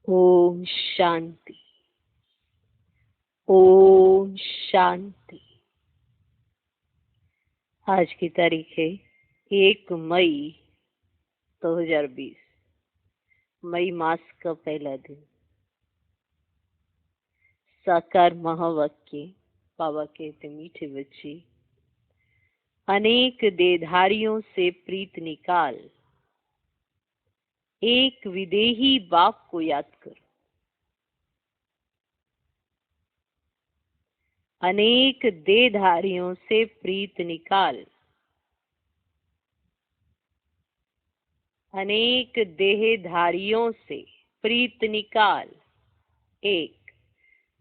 ओम शांति। ओम शांति। आज की तारीख है 1 मई 2020। मई मास का पहला दिन। साकार महावाक्य बाबा कहते मीठे बच्चे, अनेक देहधारियों से प्रीत निकाल, एक विदेही बाप को याद कर। अनेक देहधारियों से प्रीत निकाल, अनेक देहधारियों से प्रीत निकाल, एक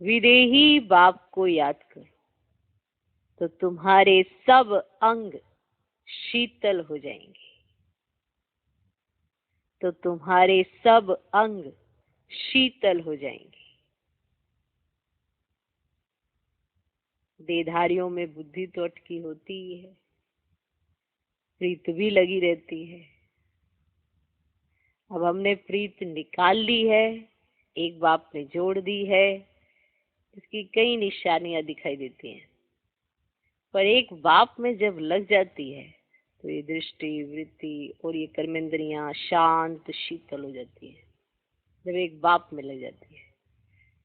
विदेही बाप को याद कर, तो तुम्हारे सब अंग शीतल हो जाएंगे। तो तुम्हारे सब अंग शीतल हो जाएंगे। देहधारियों में बुद्धि तो अटकी होती ही है, प्रीत भी लगी रहती है। अब हमने प्रीत निकाल ली है, एक बाप ने जोड़ दी है। इसकी कई निशानियां दिखाई देती हैं, पर एक बाप में जब लग जाती है तो ये दृष्टि, वृत्ति और ये कर्मेंद्रियां शांत शीतल हो जाती है। जब एक बाप में लग जाती है,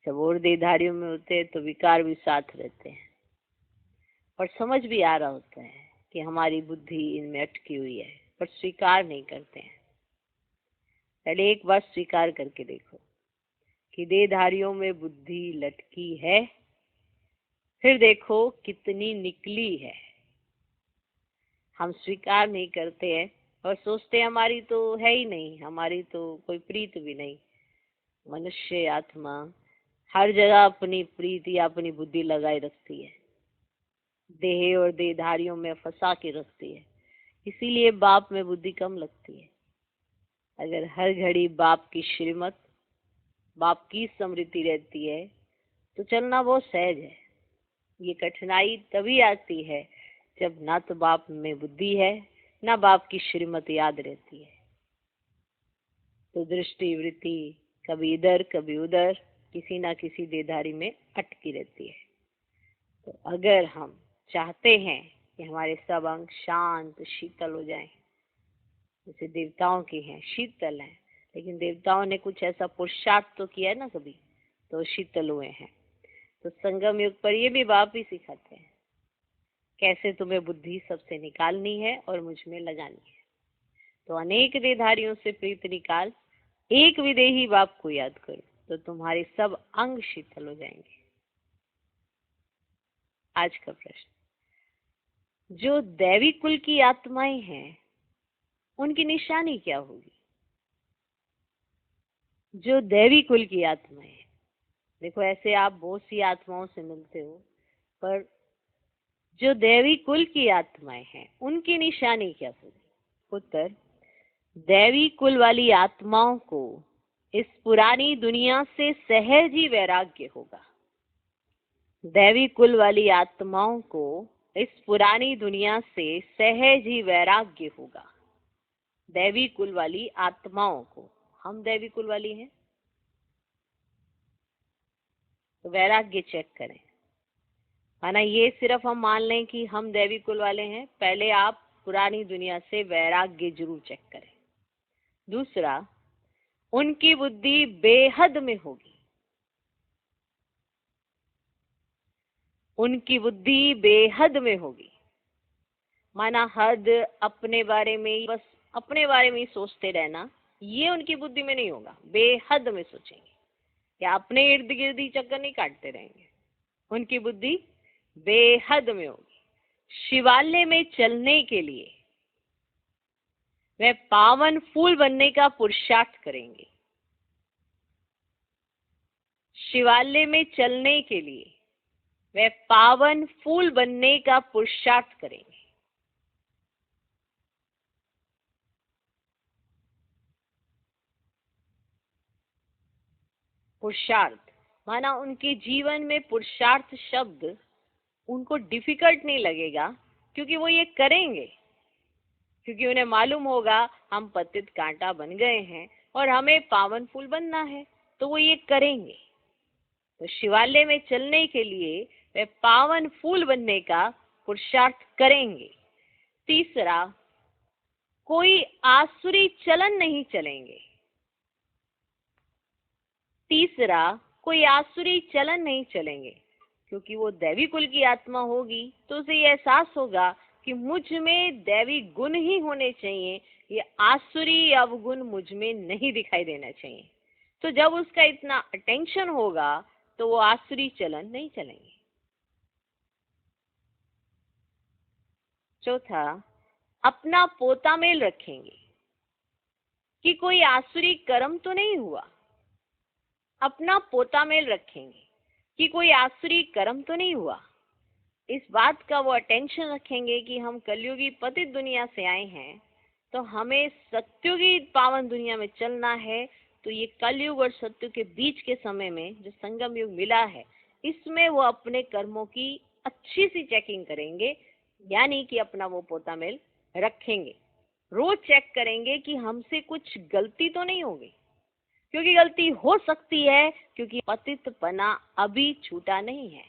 जब और देहधारियों में होते हैं तो विकार भी साथ रहते हैं, और समझ भी आ रहा होता है कि हमारी बुद्धि इनमें अटकी हुई है, पर स्वीकार नहीं करते हैं। पहले एक बार स्वीकार करके देखो कि देहधारियों में बुद्धि लटकी है, फिर देखो कितनी निकली है। हम स्वीकार नहीं करते हैं और सोचते हैं हमारी तो है ही नहीं, हमारी तो कोई प्रीत भी नहीं। मनुष्य आत्मा हर जगह अपनी प्रीत या अपनी बुद्धि लगाए रखती है, देह और देहधारियों में फंसा के रखती है। इसीलिए बाप में बुद्धि कम लगती है। अगर हर घड़ी बाप की श्रीमत, बाप की स्मृति रहती है तो चलना बहुत सहज है। ये कठिनाई तभी आती है जब ना तो बाप में बुद्धि है, ना बाप की श्रीमत याद रहती है। तो दृष्टि, वृत्ति कभी इधर कभी उधर, किसी ना किसी देहधारी में अटकी रहती है। तो अगर हम चाहते हैं कि हमारे सब अंग शांत शीतल हो जाएं, जैसे देवताओं के हैं शीतल हैं, लेकिन देवताओं ने कुछ ऐसा पुरुषार्थ तो किया है ना कभी, तो शीतल हुए हैं। तो संगम युग पर ये भी बाप ही सिखाते हैं कैसे तुम्हें बुद्धि सबसे निकालनी है और मुझ में लगानी है। तो अनेक देहधारियों से प्रीत निकाल, एक विदेही बाप को याद करो, तो तुम्हारे सब अंग शीतल हो जाएंगे। आज का प्रश्न, जो दैवी कुल की आत्माएं हैं उनकी निशानी क्या होगी? जो दैवी कुल की आत्माएं, देखो ऐसे आप बहुत सी आत्माओं से मिलते हो, पर जो दैवी कुल की आत्माएं हैं उनकी निशानी क्या होगी? उत्तर, दैवी कुल वाली आत्माओं को इस पुरानी दुनिया से सहज ही वैराग्य होगा। दैवी कुल वाली आत्माओं को इस पुरानी दुनिया से सहज ही वैराग्य होगा। दैवी कुल वाली आत्माओं को, हम दैवी कुल वाली हैं तो वैराग्य चेक करें। माना ये सिर्फ हम मान लें कि हम दैवी कुल वाले हैं, पहले आप पुरानी दुनिया से वैराग्य जरूर चेक करें। दूसरा, उनकी बुद्धि बेहद में होगी। उनकी बुद्धि बेहद में होगी। माना हद अपने बारे में ही, बस अपने बारे में ही सोचते रहना, ये उनकी बुद्धि में नहीं होगा। बेहद में सोचेंगे या अपने इर्द गिर्द ही चक्कर नहीं काटते रहेंगे। उनकी बुद्धि बेहद में होगी। शिवालय में चलने के लिए वे पावन फूल बनने का पुरुषार्थ करेंगे। शिवालय में चलने के लिए वे पावन फूल बनने का पुरुषार्थ करेंगे। पुरुषार्थ माना उनके जीवन में पुरुषार्थ शब्द उनको डिफिकल्ट नहीं लगेगा, क्योंकि वो ये करेंगे, क्योंकि उन्हें मालूम होगा हम पतित कांटा बन गए हैं और हमें पावन फूल बनना है। तो वो ये करेंगे। तो शिवालय में चलने के लिए वे पावन फूल बनने का पुरुषार्थ करेंगे। तीसरा, कोई आसुरी चलन नहीं चलेंगे। तीसरा, कोई आसुरी चलन नहीं चलेंगे, क्योंकि वो दैवी कुल की आत्मा होगी तो उसे ये एहसास होगा कि मुझ में दैवी गुण ही होने चाहिए, ये आसुरी अवगुण मुझ में नहीं दिखाई देना चाहिए। तो जब उसका इतना अटेंशन होगा तो वो आसुरी चलन नहीं चलेंगे। चौथा, अपना पोता मेल रखेंगे कि कोई आसुरी कर्म तो नहीं हुआ। अपना पोता मेल रखेंगे कि कोई आसुरी कर्म तो नहीं हुआ। इस बात का वो अटेंशन रखेंगे कि हम कलयुगी पतित दुनिया से आए हैं, तो हमें सत्युगी पावन दुनिया में चलना है। तो ये कलयुग और सत्युग के बीच के समय में जो संगम युग मिला है, इसमें वो अपने कर्मों की अच्छी सी चेकिंग करेंगे, यानी कि अपना वो पोता मेल रखेंगे। रोज चेक करेंगे कि हमसे कुछ गलती तो नहीं होगी, क्योंकि गलती हो सकती है, क्योंकि पतितपना अभी छूटा नहीं है।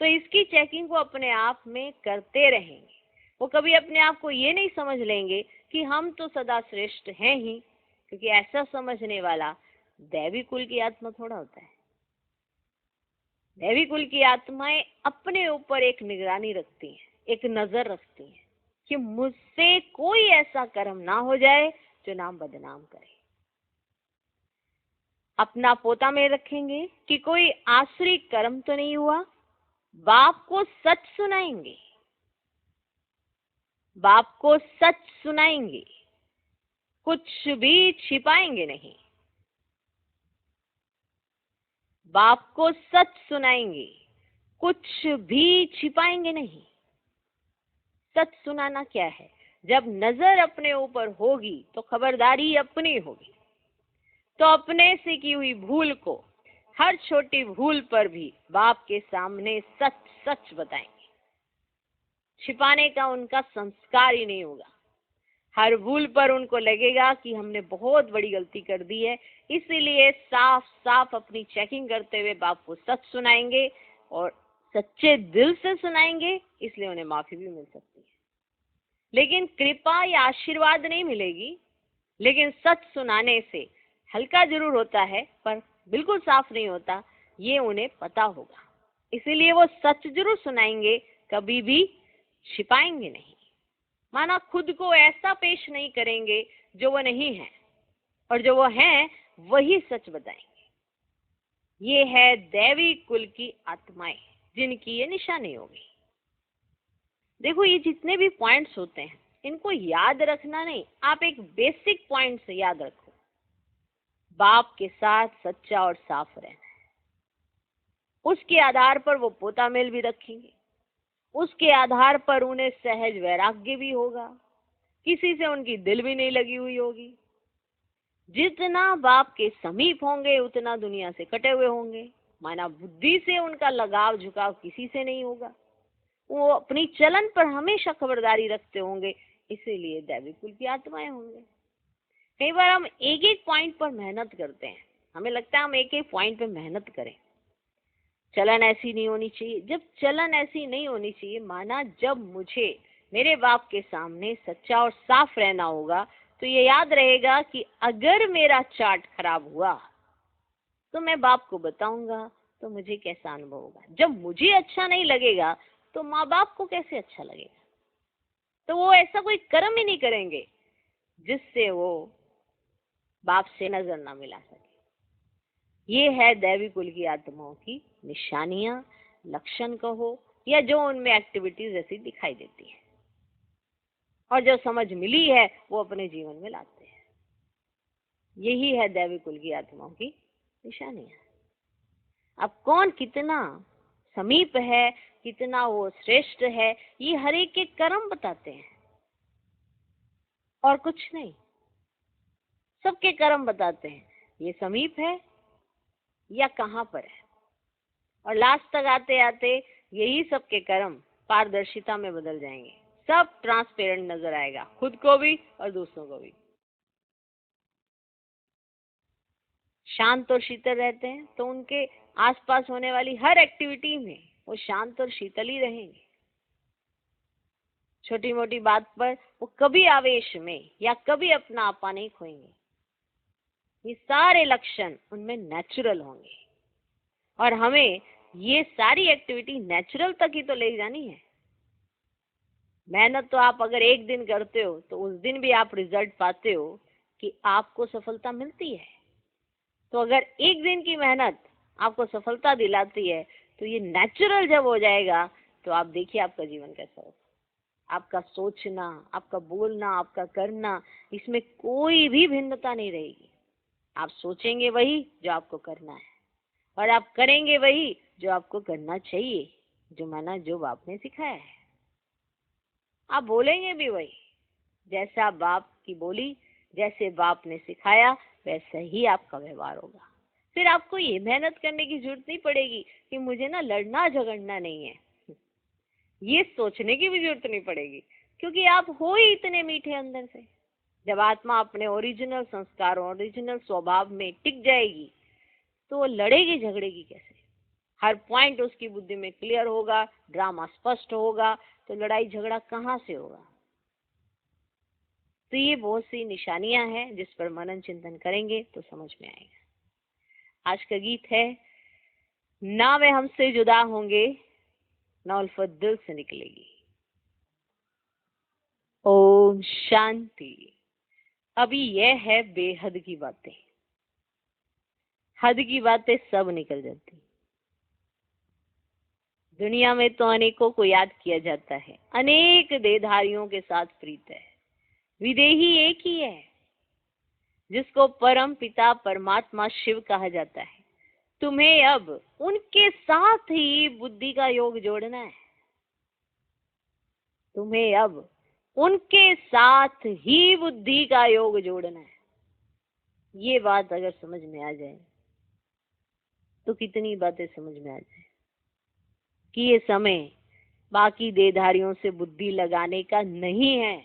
तो इसकी चेकिंग को अपने आप में करते रहेंगे। वो कभी अपने आप को ये नहीं समझ लेंगे कि हम तो सदा श्रेष्ठ हैं ही, क्योंकि ऐसा समझने वाला दैवी कुल की आत्मा थोड़ा होता है। दैवी कुल की आत्माएं अपने ऊपर एक निगरानी रखती हैं, एक नजर रखती हैं कि मुझसे कोई ऐसा कर्म ना हो जाए जो नाम बदनाम करे। अपना पोता में रखेंगे कि कोई आसुरी कर्म तो नहीं हुआ। बाप को सच सुनाएंगे, बाप को सच सुनाएंगे, कुछ भी छिपाएंगे नहीं। बाप को सच सुनाएंगे, कुछ भी छिपाएंगे नहीं। सच सुनाना क्या है? जब नजर अपने ऊपर होगी तो खबरदारी अपनी होगी। तो अपने से की हुई भूल को, हर छोटी भूल पर भी बाप के सामने सच सच बताएंगे। छिपाने का उनका संस्कार ही नहीं होगा। हर भूल पर उनको लगेगा कि हमने बहुत बड़ी गलती कर दी है, इसीलिए साफ साफ अपनी चेकिंग करते हुए बाप को सच सुनाएंगे, और सच्चे दिल से सुनाएंगे, इसलिए उन्हें माफी भी मिल सकती है। लेकिन कृपा या आशीर्वाद नहीं मिलेगी। लेकिन सच सुनाने से हल्का जरूर होता है, पर बिल्कुल साफ नहीं होता, ये उन्हें पता होगा। इसीलिए वो सच जरूर सुनाएंगे, कभी भी छिपाएंगे नहीं। माना खुद को ऐसा पेश नहीं करेंगे जो वो नहीं है, और जो वो है वही सच बताएंगे। ये है दैवी कुल की आत्माएं, जिनकी ये निशानी होगी। देखो, ये जितने भी पॉइंट्स होते हैं, इनको याद रखना नहीं, आप एक बेसिक पॉइंट से याद रखो। बाप के साथ सच्चा और साफ रहना है। उसके आधार पर वो पोता मेल भी रखेंगे। उसके आधार पर उन्हें सहज वैराग्य भी होगा, किसी से उनकी दिल भी नहीं लगी हुई होगी। जितना बाप के समीप होंगे उतना दुनिया से कटे हुए होंगे। माना बुद्धि से उनका लगाव झुकाव किसी से नहीं होगा। वो अपनी चलन पर हमेशा खबरदारी रखते होंगे, इसीलिए दैवी कुल की आत्माएं होंगे। कई बार हम एक एक पॉइंट पर मेहनत करते हैं, हमें लगता है हम एक एक पॉइंट पे मेहनत करें, चलन ऐसी नहीं होनी चाहिए। जब चलन ऐसी नहीं होनी चाहिए, माना जब मुझे मेरे बाप के सामने सच्चा और साफ रहना होगा, तो ये याद रहेगा कि अगर मेरा चार्ट खराब हुआ तो मैं बाप को बताऊंगा, तो मुझे कैसा अनुभव होगा। जब मुझे अच्छा नहीं लगेगा तो माँ बाप को कैसे अच्छा लगेगा। तो वो ऐसा कोई कर्म ही नहीं करेंगे जिससे वो बाप से नजर ना मिला सके। ये है दैवी कुल की आत्माओं की निशानियां, लक्षण कहो, या जो उनमें एक्टिविटीज ऐसी दिखाई देती है, और जो समझ मिली है वो अपने जीवन में लाते हैं। यही है दैवी कुल की आत्माओं की निशानियां। अब कौन कितना समीप है, कितना वो श्रेष्ठ है, ये हर एक के कर्म बताते हैं, और कुछ नहीं। सबके कर्म बताते हैं, ये समीप है या कहाँ पर है। और लास्ट तक आते आते यही सबके कर्म पारदर्शिता में बदल जाएंगे। सब ट्रांसपेरेंट नजर आएगा, खुद को भी और दूसरों को भी। शांत और शीतल रहते हैं तो उनके आसपास होने वाली हर एक्टिविटी में वो शांत और शीतल ही रहेंगे। छोटी मोटी बात पर वो कभी आवेश में या कभी अपना आपा नहीं खोएंगे। ये सारे लक्षण उनमें नेचुरल होंगे और हमें ये सारी एक्टिविटी नेचुरल तक ही तो ले जानी है। मेहनत तो आप अगर एक दिन करते हो तो उस दिन भी आप रिजल्ट पाते हो कि आपको सफलता मिलती है। तो अगर एक दिन की मेहनत आपको सफलता दिलाती है तो ये नेचुरल जब हो जाएगा तो आप देखिए आपका जीवन कैसा होगा। आपका सोचना, आपका बोलना, आपका करना, इसमें कोई भी भिन्नता नहीं रहेगी। आप सोचेंगे वही जो आपको करना है और आप करेंगे वही जो आपको करना चाहिए, जो माना जो बाप ने सिखाया है। आप बोलेंगे भी वही, जैसा बाप की बोली, जैसे बाप ने सिखाया वैसा ही आपका व्यवहार होगा। फिर आपको ये मेहनत करने की जरूरत नहीं पड़ेगी कि मुझे ना लड़ना झगड़ना नहीं है। ये सोचने की भी जरूरत नहीं पड़ेगी क्योंकि आप हो ही इतने मीठे अंदर से। जब आत्मा अपने ओरिजिनल संस्कारों, ओरिजिनल स्वभाव में टिक जाएगी तो वो लड़ेगी झगड़ेगी कैसे? हर पॉइंट उसकी बुद्धि में क्लियर होगा, ड्रामा स्पष्ट होगा, तो लड़ाई झगड़ा कहाँ से होगा? तो ये बहुत सी निशानियां हैं जिस पर मनन चिंतन करेंगे तो समझ में आएगा। आज का गीत है, ना वे हमसे जुदा होंगे ना उल्फत दिल से निकलेगी। ओम शांति। अभी यह है बेहद की बातें। हद की बातें सब निकल जाती। दुनिया में तो अनेकों को याद किया जाता है, अनेक देहधारियों के साथ प्रीत है। विदेही एक ही है जिसको परम पिता परमात्मा शिव कहा जाता है। तुम्हें अब उनके साथ ही बुद्धि का योग जोड़ना है। तुम्हें अब उनके साथ ही बुद्धि का योग जोड़ना है। ये बात अगर समझ में आ जाए तो कितनी बातें समझ में आ जाए कि ये समय बाकी देहधारियों से बुद्धि लगाने का नहीं है।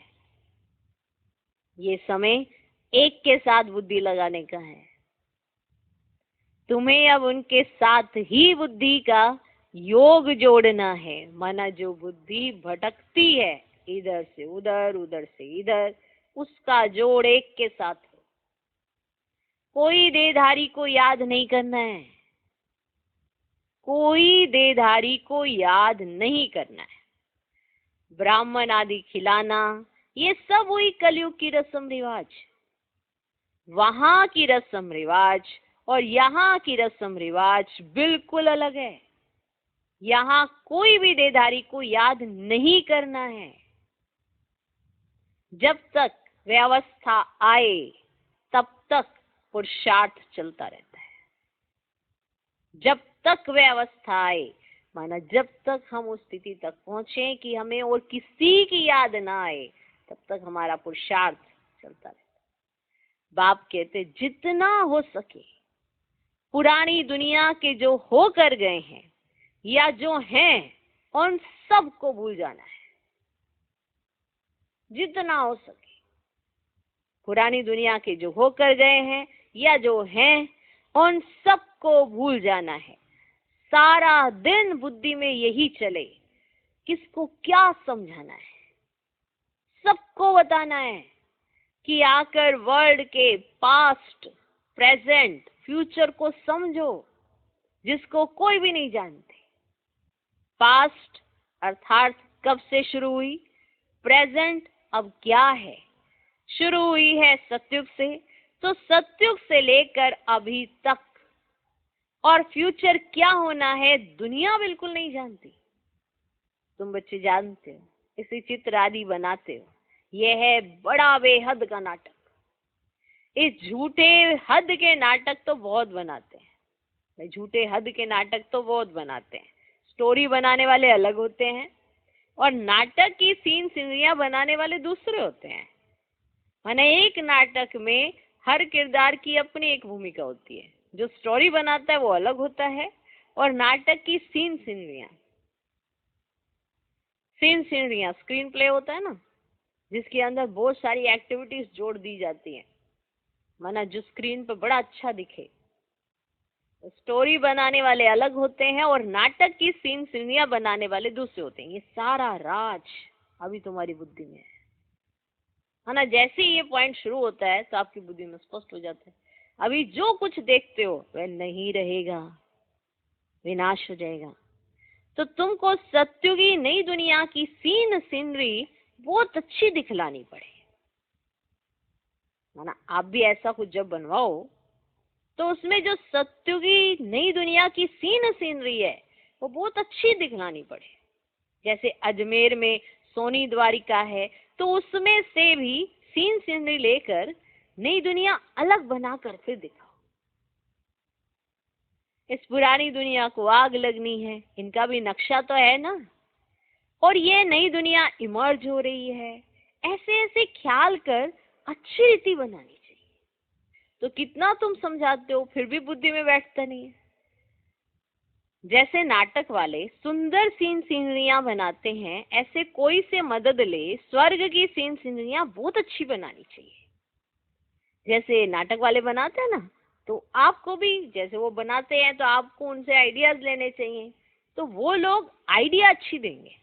ये समय एक के साथ बुद्धि लगाने का है। तुम्हें अब उनके साथ ही बुद्धि का योग जोड़ना है। माना जो बुद्धि भटकती है इधर से उधर, उधर से इधर, उसका जोड़ एक के साथ हो। कोई देहधारी को याद नहीं करना है, कोई देहधारी को याद नहीं करना है। ब्राह्मण आदि खिलाना ये सब वही कलयुग की रस्म रिवाज। वहां की रस्म रिवाज और यहाँ की रस्म रिवाज बिल्कुल अलग है। यहाँ कोई भी देहधारी को याद नहीं करना है। जब तक व्यवस्था आए तब तक पुरुषार्थ चलता रहता है। जब तक व्यवस्था आए, माना जब तक हम उस स्थिति तक पहुंचे कि हमें और किसी की याद ना आए, तब तक हमारा पुरुषार्थ चलता रहता है। बाप कहते जितना हो सके पुरानी दुनिया के जो होकर गए हैं या जो हैं उन सब को भूल जाना है। जितना हो सके पुरानी दुनिया के जो होकर गए हैं या जो हैं उन सब को भूल जाना है। सारा दिन बुद्धि में यही चले, किसको क्या समझाना है, सबको बताना है कि आकर वर्ल्ड के पास्ट, प्रेजेंट, फ्यूचर को समझो, जिसको कोई भी नहीं जानते। पास्ट अर्थात कब से शुरू हुई, प्रेजेंट अब क्या है। शुरू हुई है सतयुग से, तो सतयुग से लेकर अभी तक, और फ्यूचर क्या होना है दुनिया बिल्कुल नहीं जानती। तुम बच्चे जानते हो, इसी चित्र आदि बनाते हो। यह है बड़ा बेहद का नाटक। इस झूठे हद के नाटक तो बहुत बनाते हैं। झूठे हद के नाटक तो बहुत बनाते हैं। स्टोरी बनाने वाले अलग होते हैं और नाटक की सीन सीनरियां बनाने वाले दूसरे होते हैं। माने एक नाटक में हर किरदार की अपनी एक भूमिका होती है। जो स्टोरी बनाता है वो अलग होता है और नाटक की सीन सीनरियां स्क्रीन प्ले होता है ना, जिसके अंदर बहुत सारी एक्टिविटीज जोड़ दी जाती हैं। माना जो स्क्रीन पर बड़ा अच्छा दिखे, स्टोरी बनाने वाले अलग होते हैं और नाटक की सीन सीनियां बनाने वाले दूसरे होते हैं। ये सारा राज अभी तुम्हारी बुद्धि में है ना। जैसे ही ये पॉइंट शुरू होता है तो आपकी बुद्धि में स्पष्ट हो जाता है, अभी जो कुछ देखते हो वह नहीं रहेगा, विनाश हो जाएगा। तो तुमको सत्युग की नई दुनिया की सीन सीनरी बहुत अच्छी दिखलानी पड़े, है ना। आप भी ऐसा कुछ जब बनवाओ तो उसमें जो सत्युगी नई दुनिया की सीन सीनरी है वो बहुत अच्छी दिखलानी पड़े। जैसे अजमेर में सोनी द्वारिका है तो उसमें से भी सीन सीनरी लेकर नई दुनिया अलग बनाकर फिर दिखाओ। इस पुरानी दुनिया को आग लगनी है, इनका भी नक्शा तो है ना, और ये नई दुनिया इमर्ज हो रही है, ऐसे ऐसे ख्याल कर अच्छी रीति बनानी चाहिए। तो कितना तुम समझाते हो फिर भी बुद्धि में बैठता नहीं है। जैसे नाटक वाले सुंदर सीन सीनरियां बनाते हैं, ऐसे कोई से मदद ले स्वर्ग की सीन सीनरियां बहुत अच्छी बनानी चाहिए। जैसे नाटक वाले बनाते हैं ना, तो आपको भी जैसे वो बनाते हैं तो आपको उनसे आइडियाज लेने चाहिए। तो वो लोग आइडिया अच्छी देंगे,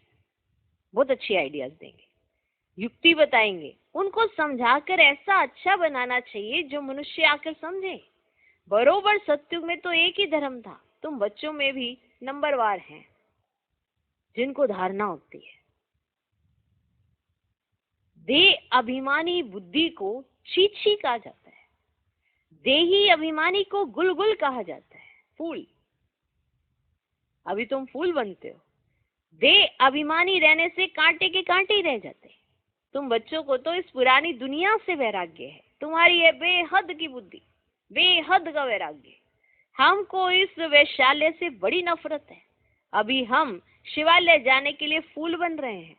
बहुत अच्छी आइडियाज देंगे, युक्ति बताएंगे, उनको समझाकर ऐसा अच्छा बनाना चाहिए जो मनुष्य आकर समझे। बरोबर सत्युग में तो एक ही धर्म था, तुम बच्चों में भी नंबरवार हैं जिनको धारणा होती है। दे अभिमानी बुद्धि को चीची कहा जाता है, देही अभिमानी को गुलगुल कहा जाता है, फूल। अभी तुम फूल बनते हो, दे अभिमानी रहने से कांटे के कांटे ही रह जाते हैं। तुम बच्चों को तो इस पुरानी दुनिया से वैराग्य है, तुम्हारी है बेहद की बुद्धि, बेहद का वैराग्य। हमको इस वैशाल्य से बड़ी नफरत है। अभी हम शिवालय जाने के लिए फूल बन रहे हैं।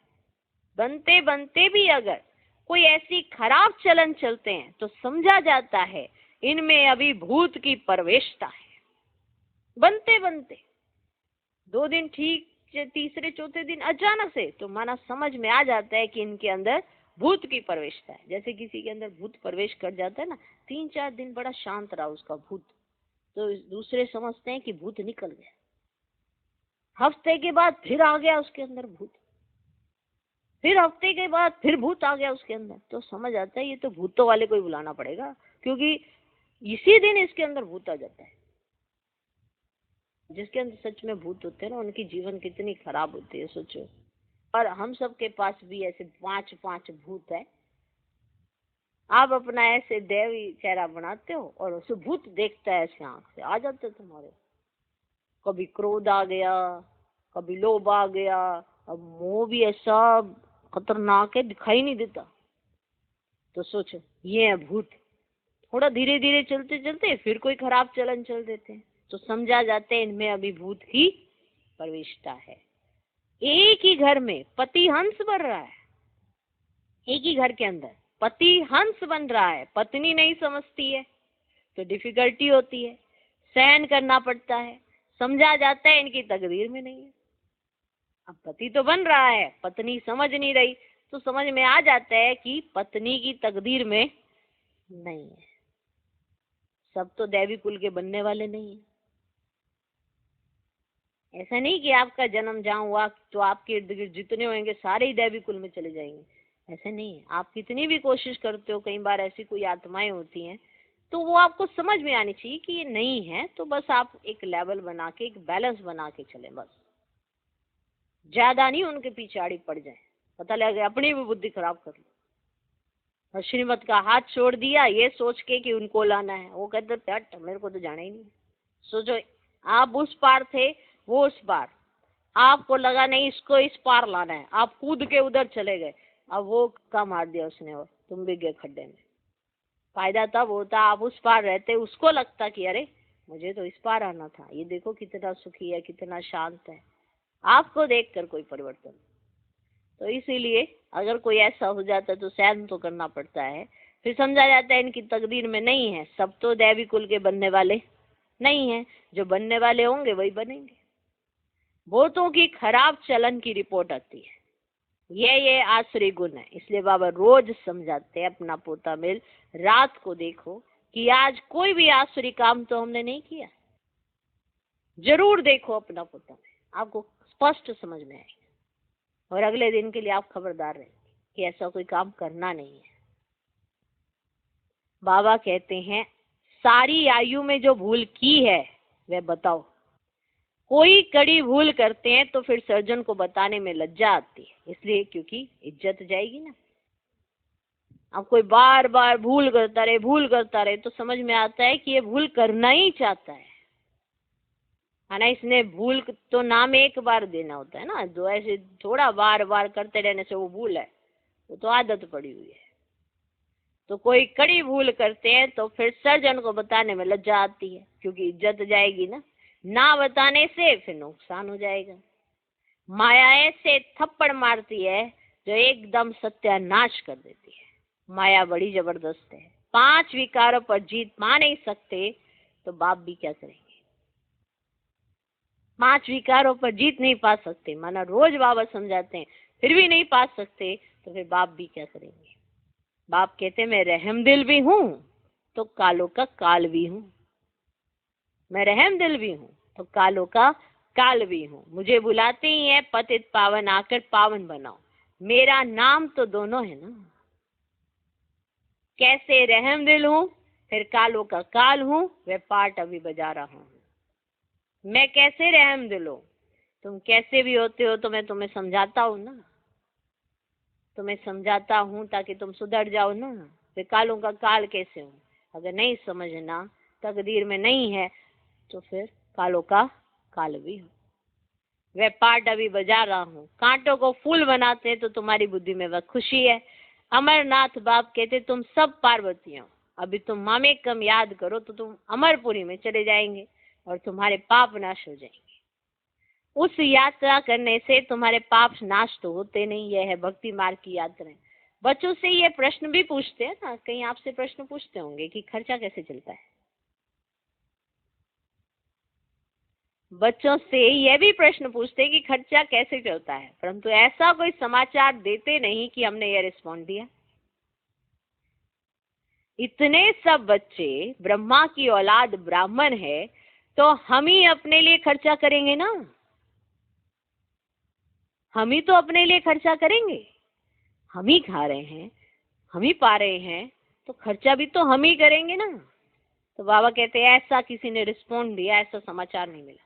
बनते बनते भी अगर कोई ऐसी खराब चलन चलते हैं तो समझा जाता है इनमें अभी भूत की प्रवेशता है। बनते बनते 2 दिन ठीक, तीसरे चौथे दिन अचानक से तो माना समझ में आ जाता है कि इनके अंदर भूत की प्रवेशता है। जैसे किसी के अंदर भूत प्रवेश कर जाता है ना, 3-4 दिन बड़ा शांत रहा उसका भूत, तो दूसरे समझते हैं कि भूत निकल गया। हफ्ते के बाद फिर आ गया उसके अंदर भूत, फिर हफ्ते के बाद फिर भूत आ गया उसके अंदर, तो समझ आता है ये तो भूतों वाले को ही बुलाना पड़ेगा, क्योंकि इसी दिन इसके अंदर भूत आ जाता है। जिसके अंदर सच में भूत होते हैं ना, उनकी जीवन कितनी खराब होती है सोचो। और हम सब के पास भी ऐसे 5-5 भूत है। आप अपना ऐसे देवी चेहरा बनाते हो और उसे भूत देखता है, ऐसे आंख से आ जाते तुम्हारे। कभी क्रोध आ गया, कभी लोभ आ गया, अब मोह भी ऐसा खतरनाक है, दिखाई नहीं देता। तो सोचो ये है भूत। थोड़ा धीरे धीरे चलते चलते फिर कोई खराब चलन चल देते हैं, तो समझा जाते हैं इनमें अभी भूत की प्रविष्टा है। एक ही घर में पति हंस बन रहा है, एक ही घर के अंदर पति हंस बन रहा है, पत्नी नहीं समझती है तो डिफिकल्टी होती है, सहन करना पड़ता है। समझा जाता है इनकी तकदीर में नहीं है। अब पति तो बन रहा है, पत्नी समझ नहीं रही, तो समझ में आ जाता है कि पत्नी की तकदीर में नहीं है। सब तो दैवी कुल के बनने वाले नहीं है। ऐसा नहीं कि आपका जन्म जहाँ हुआ तो आपके इर्द गिर्द जितने होंगे सारे ही दैवी कुल में चले जाएंगे, ऐसा नहीं है। आप कितनी भी कोशिश करते हो, कई बार ऐसी कोई आत्माएं होती हैं तो वो आपको समझ में आनी चाहिए कि ये नहीं है, तो बस आप एक लेवल बना के, एक बैलेंस बना के चले, बस ज्यादा नहीं उनके पीछे आड़ी पड़ जाए, पता लगे अपनी भी बुद्धि खराब कर लो और श्रीमत का हाथ छोड़ दिया ये सोच के कि उनको लाना है। वो कहते हट, मेरे को तो जाना ही नहीं। सोचो आप उस पार थे, वो उस पार, आपको लगा नहीं इसको इस पार लाना है, आप कूद के उधर चले गए, अब वो का मार दिया उसने और तुम भी गए खड्डे में। फायदा तब होता आप उस पार रहते, उसको लगता कि अरे मुझे तो इस पार आना था, ये देखो कितना सुखी है, कितना शांत है। आपको देखकर कोई परिवर्तन। तो इसीलिए अगर कोई ऐसा हो जाता है तो सहन तो करना पड़ता है। फिर समझा जाता है इनकी तकदीर में नहीं है, सब तो दैवी कुल के बनने वाले नहीं है, जो बनने वाले होंगे वही बनेंगे। बहुतों की खराब चलन की रिपोर्ट आती है, ये आसुरी गुण है। इसलिए बाबा रोज समझाते हैं अपना पोता मिल, रात को देखो कि आज कोई भी आसुरी काम तो हमने नहीं किया। जरूर देखो अपना पोता में, आपको स्पष्ट समझ में आएगा और अगले दिन के लिए आप खबरदार रहेंगे कि ऐसा कोई काम करना नहीं है। बाबा कहते हैं सारी आयु में जो भूल की है वह बताओ। कोई कड़ी भूल करते हैं तो फिर सर्जन को बताने में लज्जा आती है, इसलिए क्योंकि इज्जत जाएगी ना। अब कोई बार बार भूल करता रहे तो समझ में आता है कि ये भूल करना ही चाहता है ना। इसने भूल तो नाम एक बार देना होता है ना, जो ऐसे थोड़ा बार बार करते रहने से वो भूल है, वो तो आदत पड़ी हुई है। तो कोई कड़ी भूल करते हैं तो फिर सर्जन को बताने में लज्जा आती है, क्योंकि इज्जत जाएगी ना बताने से फिर नुकसान हो जाएगा। माया ऐसे थप्पड़ मारती है जो एकदम सत्यानाश कर देती है। माया बड़ी जबरदस्त है। 5 विकारों पर जीत पा नहीं सकते तो बाप भी क्या करेंगे। 5 विकारों पर जीत नहीं पा सकते, माना रोज बाबा समझाते हैं, फिर भी नहीं पा सकते तो फिर बाप भी क्या करेंगे। बाप कहते मैं रहम दिल भी हूं तो कालों का काल भी हूं। मैं रहम दिल भी हूं तो कालों का काल भी हूं। मुझे बुलाते ही है पतित पावन आकर पावन बनाओ। मेरा नाम तो दोनों है ना। कैसे रहम दिल हूं फिर कालों का काल हूं, वह पाठ अभी बजा रहा हूं। मैं कैसे रहम दिल हूं, तुम कैसे भी होते हो तो मैं तुम्हें समझाता हूं ना। तुम्हें समझाता हूं ताकि तुम सुधर जाओ ना। फिर कालों का काल कैसे हूं, अगर नहीं समझना, तकदीर में नहीं है तो फिर कालों का काल भी हूं। वह पाठ अभी बजा रहा हूं। कांटों को फूल बनाते हैं तो तुम्हारी बुद्धि में वह खुशी है। अमरनाथ बाप कहते तुम सब पार्वती हो, अभी तुम मामे कम याद करो तो तुम अमरपुरी में चले जाएंगे और तुम्हारे पाप नाश हो जाएंगे। उस यात्रा करने से तुम्हारे पाप नाश तो होते नहीं। यह है भक्ति मार्ग की यात्रा। बच्चों से ये प्रश्न भी पूछते हैं ना, कहीं आपसे प्रश्न पूछते होंगे कि खर्चा कैसे चलता है। बच्चों से यह भी प्रश्न पूछते हैं कि खर्चा कैसे चलता है, परंतु ऐसा कोई समाचार देते नहीं कि हमने यह रिस्पॉन्ड दिया। इतने सब बच्चे ब्रह्मा की औलाद ब्राह्मण है तो हम ही अपने लिए खर्चा करेंगे ना। हम ही तो अपने लिए खर्चा करेंगे। हम ही खा रहे हैं, हम ही पा रहे हैं, तो खर्चा भी तो हम ही करेंगे ना। तो बाबा कहते हैं ऐसा किसी ने रिस्पॉन्ड दिया, ऐसा समाचार नहीं मिला।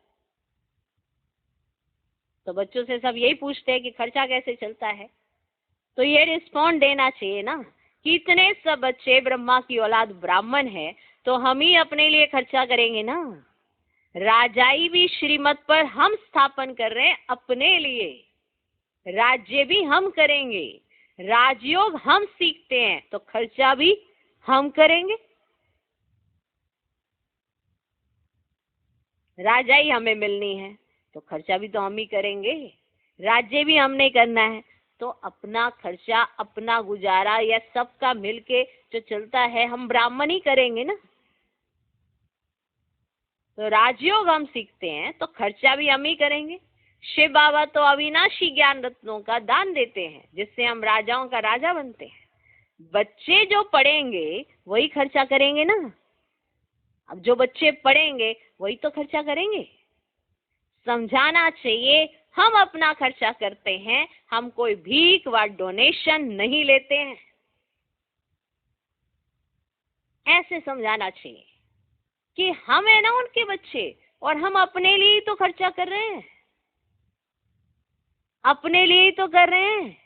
तो बच्चों से सब यही पूछते हैं कि खर्चा कैसे चलता है, तो ये रिस्पॉन्ड देना चाहिए ना कि इतने सब बच्चे ब्रह्मा की औलाद ब्राह्मण है तो हम ही अपने लिए खर्चा करेंगे ना। राजाई भी श्रीमत पर हम स्थापन कर रहे हैं अपने लिए, राज्य भी हम करेंगे, राजयोग हम सीखते हैं तो खर्चा भी हम करेंगे। राजाई हमें मिलनी है तो खर्चा भी तो हम ही करेंगे। राज्य भी हमने करना है तो अपना खर्चा, अपना गुजारा या सबका मिलके जो चलता है हम ब्राह्मण ही करेंगे ना। तो राजयोग हम सीखते हैं तो खर्चा भी हम ही करेंगे। शिव बाबा तो अविनाशी ज्ञान रत्नों का दान देते हैं जिससे हम राजाओं का राजा बनते हैं। बच्चे जो पढ़ेंगे वही खर्चा करेंगे ना। अब जो बच्चे पढ़ेंगे वही तो खर्चा करेंगे। समझाना चाहिए हम अपना खर्चा करते हैं, हम कोई भीख व डोनेशन नहीं लेते हैं। ऐसे समझाना चाहिए कि हम है ना उनके बच्चे और हम अपने लिए ही तो खर्चा कर रहे हैं, अपने लिए ही तो कर रहे हैं,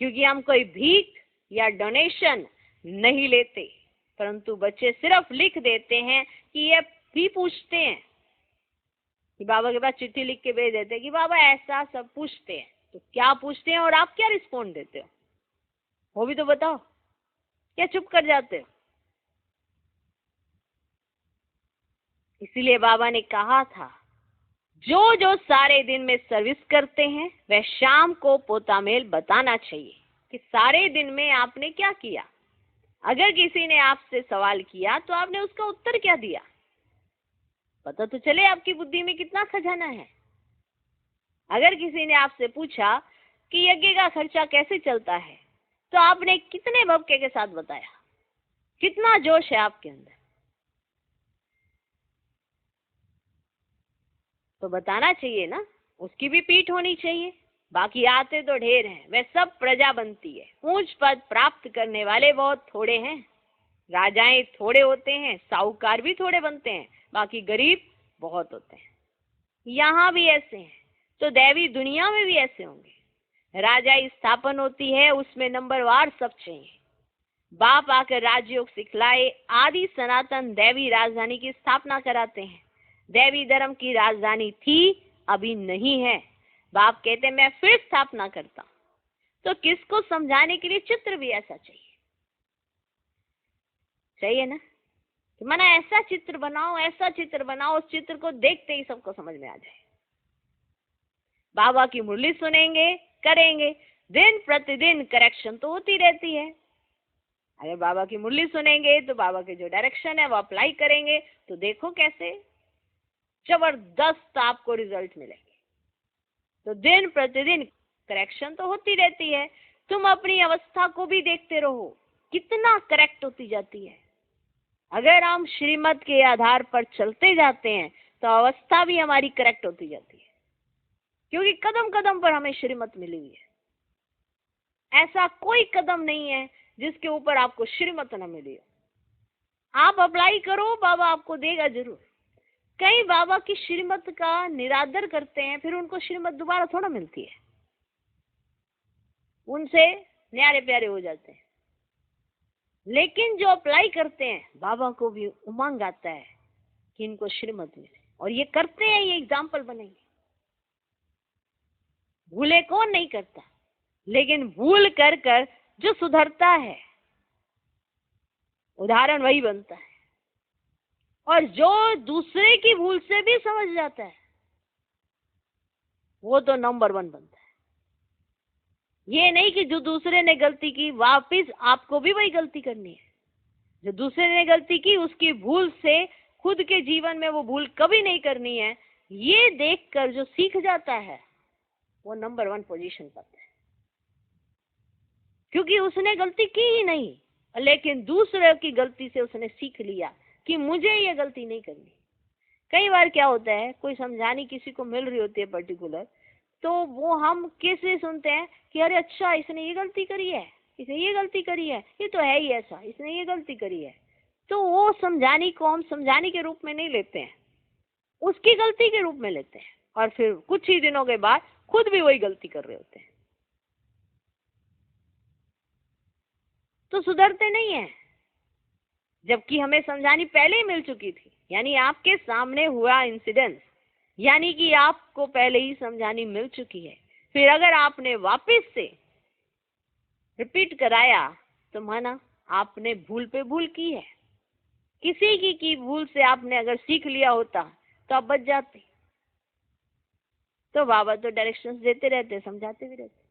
क्योंकि हम कोई भीख या डोनेशन नहीं लेते। परंतु बच्चे सिर्फ लिख देते हैं कि ये भी पूछते हैं कि बाबा के पास चिट्ठी लिख के भेज देते हैं कि बाबा ऐसा सब पूछते हैं। तो क्या पूछते हैं और आप क्या रिस्पॉन्ड देते हो, वो भी तो बताओ। क्या चुप कर जाते हो। इसीलिए बाबा ने कहा था जो जो सारे दिन में सर्विस करते हैं वह शाम को पोतामेल बताना चाहिए कि सारे दिन में आपने क्या किया। अगर किसी ने आपसे सवाल किया तो आपने उसका उत्तर क्या दिया, पता तो चले आपकी बुद्धि में कितना खजाना है। अगर किसी ने आपसे पूछा कि यज्ञ का खर्चा कैसे चलता है तो आपने कितने भक्के के साथ बताया, कितना जोश है आपके अंदर। तो बताना चाहिए ना, उसकी भी पीठ होनी चाहिए। बाकी आते तो ढेर हैं, वे सब प्रजा बनती है। ऊंच पद प्राप्त करने वाले बहुत थोड़े हैं। राजाएं थोड़े होते हैं, साहूकार भी थोड़े बनते हैं, बाकी गरीब बहुत होते हैं। यहाँ भी ऐसे हैं तो दैवी दुनिया में भी ऐसे होंगे। राजाई स्थापन होती है, उसमें नंबरवार सब चाहिए। बाप आकर राजयोग सिखलाए, आदि सनातन दैवी राजधानी की स्थापना कराते हैं। दैवी धर्म की राजधानी थी, अभी नहीं है। बाप कहते मैं फिर स्थापना करता हूं। तो किसको समझाने के लिए चित्र भी ऐसा चाहिए ना, कि माना ऐसा चित्र बनाओ, ऐसा चित्र बनाओ, उस चित्र को देखते ही सबको समझ में आ जाए। बाबा की मुरली सुनेंगे, करेंगे, दिन प्रतिदिन करेक्शन तो होती रहती है। अगर बाबा की मुरली सुनेंगे तो बाबा के जो डायरेक्शन है वो अप्लाई करेंगे, तो देखो कैसे जबरदस्त आपको रिजल्ट मिलेंगे। तो दिन प्रतिदिन करेक्शन तो होती रहती है। तुम अपनी अवस्था को भी देखते रहो, कितना करेक्ट होती जाती है। अगर हम श्रीमत के आधार पर चलते जाते हैं तो अवस्था भी हमारी करेक्ट होती जाती है, क्योंकि कदम कदम पर हमें श्रीमत मिली हुई है। ऐसा कोई कदम नहीं है जिसके ऊपर आपको श्रीमत न मिली हो। आप अप्लाई करो, बाबा आपको देगा जरूर। कई बाबा की श्रीमत का निरादर करते हैं, फिर उनको श्रीमत दोबारा थोड़ा मिलती है, उनसे न्यारे प्यारे हो जाते हैं। लेकिन जो अप्लाई करते हैं, बाबा को भी उमंग आता है कि इनको श्रीमत मिले, और ये करते हैं, ये एग्जाम्पल बनेंगे। भूले कौन नहीं करता, लेकिन भूल कर कर जो सुधरता है उदाहरण वही बनता है, और जो दूसरे की भूल से भी समझ जाता है वो तो नंबर 1 बनता है। ये नहीं कि जो दूसरे ने गलती की वापिस आपको भी वही गलती करनी है। जो दूसरे ने गलती की उसकी भूल से खुद के जीवन में वो भूल कभी नहीं करनी है, ये देखकर जो सीख जाता है वो नंबर 1 पोजीशन पाता है। क्योंकि उसने गलती की ही नहीं, लेकिन दूसरे की गलती से उसने सीख लिया कि मुझे ये गलती नहीं करनी। कई बार क्या होता है, कोई समझानी किसी को मिल रही होती है पर्टिकुलर, तो वो हम कैसे सुनते हैं कि अरे अच्छा इसने ये गलती करी है, इसने ये गलती करी है, ये तो है ही ऐसा, इसने ये गलती करी है। तो वो समझानी को हम समझानी के रूप में नहीं लेते हैं, उसकी गलती के रूप में लेते हैं, और फिर कुछ ही दिनों के बाद खुद भी वही गलती कर रहे होते हैं, तो सुधरते नहीं है। जबकि हमें समझानी पहले ही मिल चुकी थी, यानी आपके सामने हुआ इंसिडेंस, यानी कि आपको पहले ही समझानी मिल चुकी है। फिर अगर आपने वापस से रिपीट कराया तो माना आपने भूल पे भूल की है। किसी की भूल से आपने अगर सीख लिया होता तो आप बच जाते। तो बाबा तो डायरेक्शंस देते रहते, समझाते भी रहते।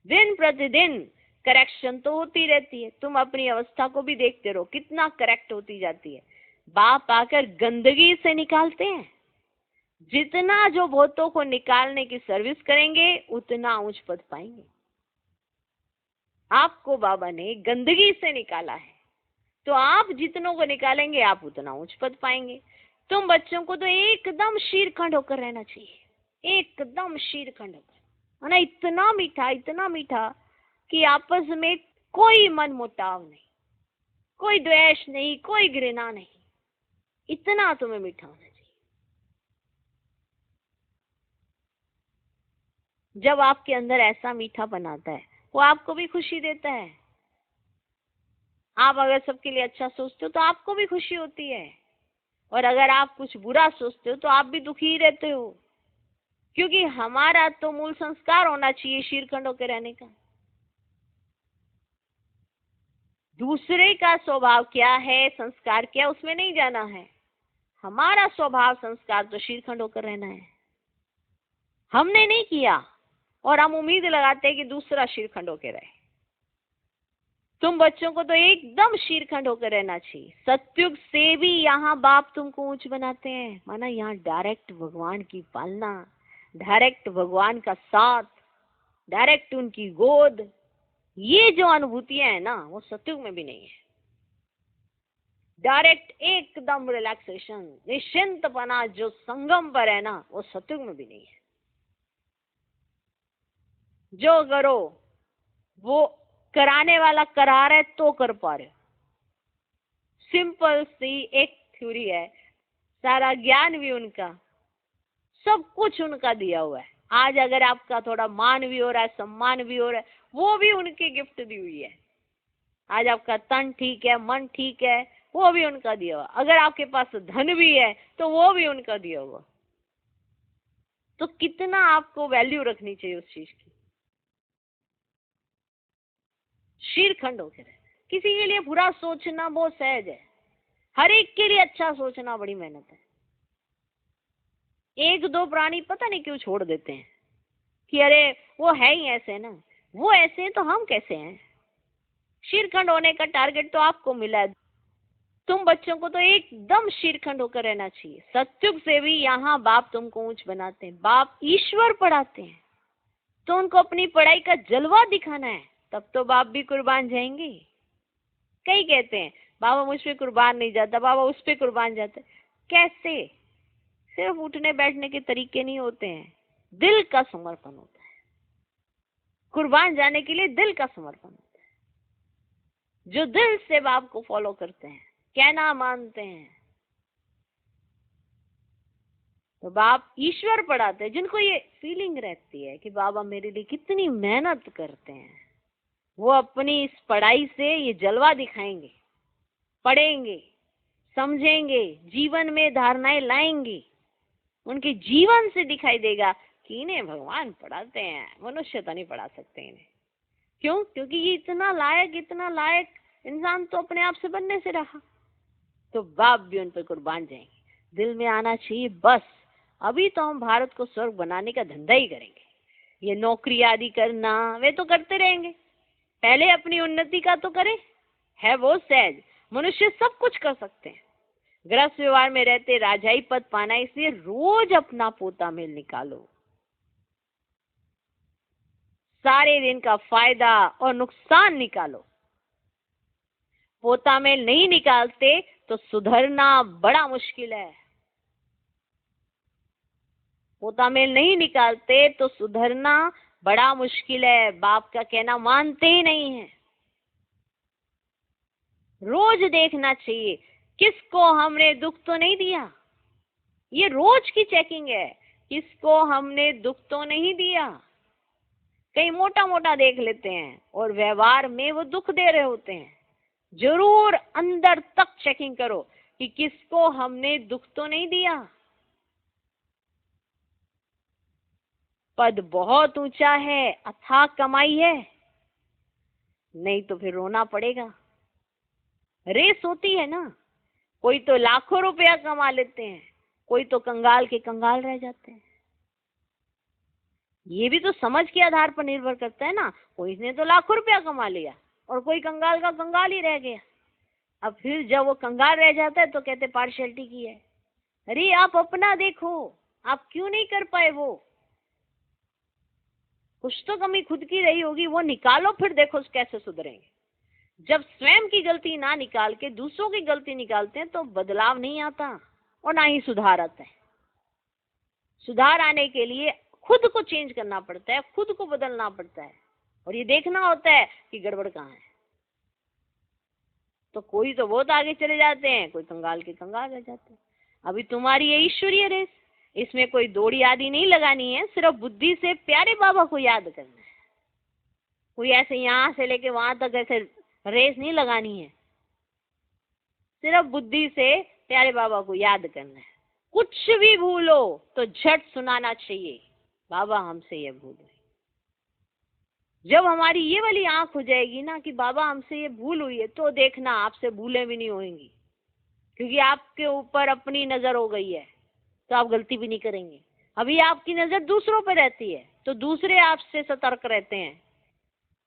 दिन प्रतिदिन करेक्शन तो होती रहती है। तुम अपनी अवस्था को भी देखते रहो, कितना करेक्ट होती जाती है। बाप आकर गंदगी से निकालते हैं। जितना जो भूतों को निकालने की सर्विस करेंगे उतना उच्च पद पाएंगे। आपको बाबा ने गंदगी से निकाला है, तो आप जितनों को निकालेंगे आप उतना उच्च पद पाएंगे। तुम बच्चों को तो एकदम शीरखंड होकर रहना चाहिए, एकदम शीरखंड होकर, है ना। इतना मीठा कि आपस में कोई मन मुटाव नहीं, कोई द्वेष नहीं, कोई घृणा नहीं, इतना तुम्हें मीठा होना चाहिए। जब आपके अंदर ऐसा मीठा बनाता है वो आपको भी खुशी देता है। आप अगर सबके लिए अच्छा सोचते हो तो आपको भी खुशी होती है, और अगर आप कुछ बुरा सोचते हो तो आप भी दुखी ही रहते हो। क्योंकि हमारा तो मूल संस्कार होना चाहिए शीरखंड होकर रहने का। दूसरे का स्वभाव क्या है, संस्कार क्या, उसमें नहीं जाना है। हमारा स्वभाव संस्कार तो शीरखंड होकर रहना है। हमने नहीं किया और हम उम्मीद लगाते हैं कि दूसरा शीरखंड होकर रहे। तुम बच्चों को तो एकदम शीरखंड होकर रहना चाहिए। सतयुग से भी यहाँ बाप तुमको ऊंच बनाते हैं, माना यहाँ डायरेक्ट भगवान की पालना, डायरेक्ट भगवान का साथ, डायरेक्ट उनकी गोद, ये जो अनुभूतियां है ना वो सतयुग में भी नहीं है। डायरेक्ट एकदम रिलैक्सेशन, निश्चिंतपना जो संगम पर है ना, वो सतयुग में भी नहीं है। जो करो वो कराने वाला करा रहा है तो कर पा रहे। सिंपल सी एक थ्योरी है, सारा ज्ञान भी उनका, सब कुछ उनका दिया हुआ है। आज अगर आपका थोड़ा मान भी हो रहा है, सम्मान भी हो रहा है, वो भी उनकी गिफ्ट दी हुई है। आज आपका तन ठीक है, मन ठीक है, वो भी उनका दिया हुआ। अगर आपके पास धन भी है तो वो भी उनका दिया हुआ। तो कितना आपको वैल्यू रखनी चाहिए उस चीज की। शीरखंड होकर है। किसी के लिए बुरा सोचना बहुत सहज है, हर एक के लिए अच्छा सोचना बड़ी मेहनत है। एक दो प्राणी पता नहीं क्यों छोड़ देते हैं कि अरे वो है ही ऐसे ना, वो ऐसे हैं तो हम कैसे हैं। शीरखंड होने का टारगेट तो आपको मिला है। तुम बच्चों को तो एकदम शीरखंड होकर रहना चाहिए। सत्युग से भी यहाँ बाप तुमको ऊंच बनाते हैं, बाप ईश्वर पढ़ाते हैं, तो उनको अपनी पढ़ाई का जलवा दिखाना है, तब तो बाप भी कुर्बान जाएंगे। कई कहते हैं बाबा मुझ पे कुर्बान नहीं जाता, बाबा उस पे कुर्बान जाता है। कैसे? सिर्फ उठने बैठने के तरीके नहीं होते हैं, दिल का समर्पण होता है। कुर्बान जाने के लिए दिल का समर्पण होता है। जो दिल से बाप को फॉलो करते हैं, कहना मानते हैं, तो बाप ईश्वर पढ़ाते हैं। जिनको ये फीलिंग रहती है कि बाबा मेरे लिए कितनी मेहनत करते हैं, वो अपनी इस पढ़ाई से ये जलवा दिखाएंगे, पढ़ेंगे, समझेंगे, जीवन में धारणाएं लाएंगे। उनके जीवन से दिखाई देगा कि इन्हें भगवान पढ़ाते हैं, मनुष्य तो नहीं पढ़ा सकते इन्हें। क्यों? क्योंकि ये इतना लायक इंसान तो अपने आप से बनने से रहा। तो बाप भी उन पर कुर्बान जाएंगे। दिल में आना चाहिए बस अभी तो हम भारत को स्वर्ग बनाने का धंधा ही करेंगे। ये नौकरी आदि करना वे तो करते रहेंगे, पहले अपनी उन्नति का तो करें। है वो सहज, मनुष्य सब कुछ कर सकते हैं। गृहस्थ व्यवहार में रहते राजाई पद पाना, इसलिए रोज अपना पोता मेल निकालो। सारे दिन का फायदा और नुकसान निकालो। पोता मेल नहीं निकालते तो सुधरना बड़ा मुश्किल है। पोता मेल नहीं निकालते तो सुधरना बड़ा मुश्किल है। बाप का कहना मानते ही नहीं है। रोज देखना चाहिए किसको हमने दुख तो नहीं दिया। ये रोज की चेकिंग है, किसको हमने दुख तो नहीं दिया। कहीं मोटा मोटा देख लेते हैं और व्यवहार में वो दुख दे रहे होते हैं। जरूर अंदर तक चेकिंग करो कि किसको हमने दुख तो नहीं दिया। पद बहुत ऊंचा है, अथाह कमाई है, नहीं तो फिर रोना पड़ेगा। रेस होती है ना, कोई तो लाखों रुपया कमा लेते हैं, कोई तो कंगाल के कंगाल रह जाते हैं। ये भी तो समझ के आधार पर निर्भर करता है ना। कोई ने तो लाखों रुपया कमा लिया और कोई कंगाल का कंगाल ही रह गया। अब फिर जब वो कंगाल रह जाता है तो कहते पार्शियलिटी की है। अरे आप अपना देखो, आप क्यों नहीं कर पाए। वो कुछ तो कमी खुद की रही होगी, वो निकालो, फिर देखो कैसे सुधरेंगे। जब स्वयं की गलती ना निकाल के दूसरों की गलती निकालते हैं तो बदलाव नहीं आता और ना ही सुधार आता है। सुधार आने के लिए खुद को चेंज करना पड़ता है, खुद को बदलना पड़ता है और ये देखना होता है कि गड़बड़ कहाँ है। तो कोई तो बहुत आगे चले जाते हैं, कोई कंगाल के कंगाल रह जाते हैं। अभी तुम्हारी ये ईश्वरीय रेस, इसमें कोई दौड़ी आदि नहीं लगानी है, सिर्फ बुद्धि से प्यारे बाबा को याद करना है। कोई ऐसे यहाँ से लेके वहां तक ऐसे रेस नहीं लगानी है, सिर्फ बुद्धि से प्यारे बाबा को याद करना है। कुछ भी भूलो तो झट सुनाना चाहिए, बाबा हमसे ये भूल हुई। जब हमारी ये वाली आंख हो जाएगी ना कि बाबा हमसे ये भूल हुई है, तो देखना आपसे भूलें भी नहीं होंगी, क्योंकि आपके ऊपर अपनी नजर हो गई है तो आप गलती भी नहीं करेंगे। अभी आपकी नजर दूसरों पर रहती है तो दूसरे आपसे सतर्क रहते हैं।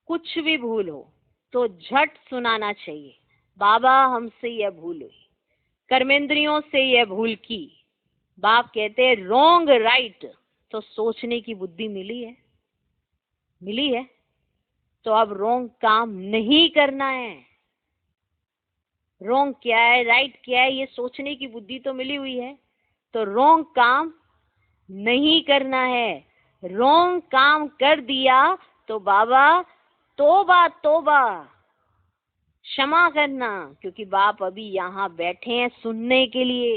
कुछ भी भूल हो तो झट सुनाना चाहिए, बाबा हमसे यह भूल हुई, कर्मेंद्रियों से यह भूल की। बाप कहते हैं रॉन्ग राइट, तो सोचने की बुद्धि मिली है तो अब रॉन्ग काम नहीं करना है। रॉन्ग क्या है, राइट क्या है, ये सोचने की बुद्धि तो मिली हुई है। तो रॉन्ग काम नहीं करना है। रॉन्ग काम कर दिया तो बाबा तोबा तोबा, क्षमा करना, क्योंकि बाप अभी यहाँ बैठे हैं सुनने के लिए।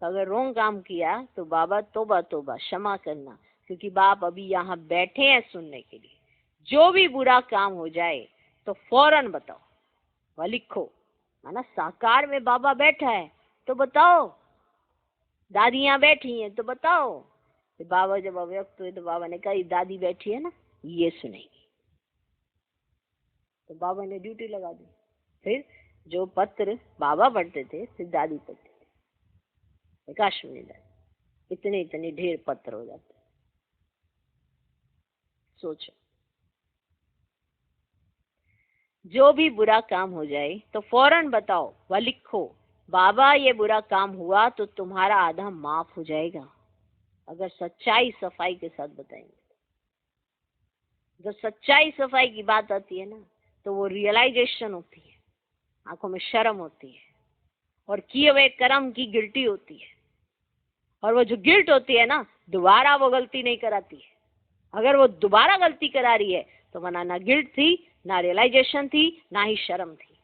अगर रॉन्ग काम किया तो बाबा तोबा तोबा, क्षमा करना, क्योंकि बाप अभी यहाँ बैठे हैं सुनने के लिए। जो भी बुरा काम हो जाए तो फौरन बताओ व लिखो। माना साकार में बाबा बैठा है तो बताओ, दादियां बैठी हैं तो बताओ। तो बाबा जब अव्यक्त हुए तो बाबा ने कहा ये दादी बैठी है ना, ये सुनेगी। तो बाबा ने ड्यूटी लगा दी। फिर जो पत्र बाबा पढ़ते थे फिर दादी पढ़ते थे, प्रकाश में दादी, इतने इतने ढेर पत्र हो जाते। सोचो, जो भी बुरा काम हो जाए तो फौरन बताओ व लिखो, बाबा ये बुरा काम हुआ तो तुम्हारा आधा माफ हो जाएगा। अगर सच्चाई सफाई के साथ बताएंगे। जब सच्चाई सफाई की बात आती है ना, तो वो रियलाइजेशन होती है, आंखों में शर्म होती है, और किए हुए कर्म की गिल्टी होती है। और वो जो गिल्ट होती है ना, दोबारा वो गलती नहीं कराती है। अगर वो दोबारा गलती करा रही है तो वरना ना गिल्ट थी, ना रियलाइजेशन थी, ना ही शर्म थी।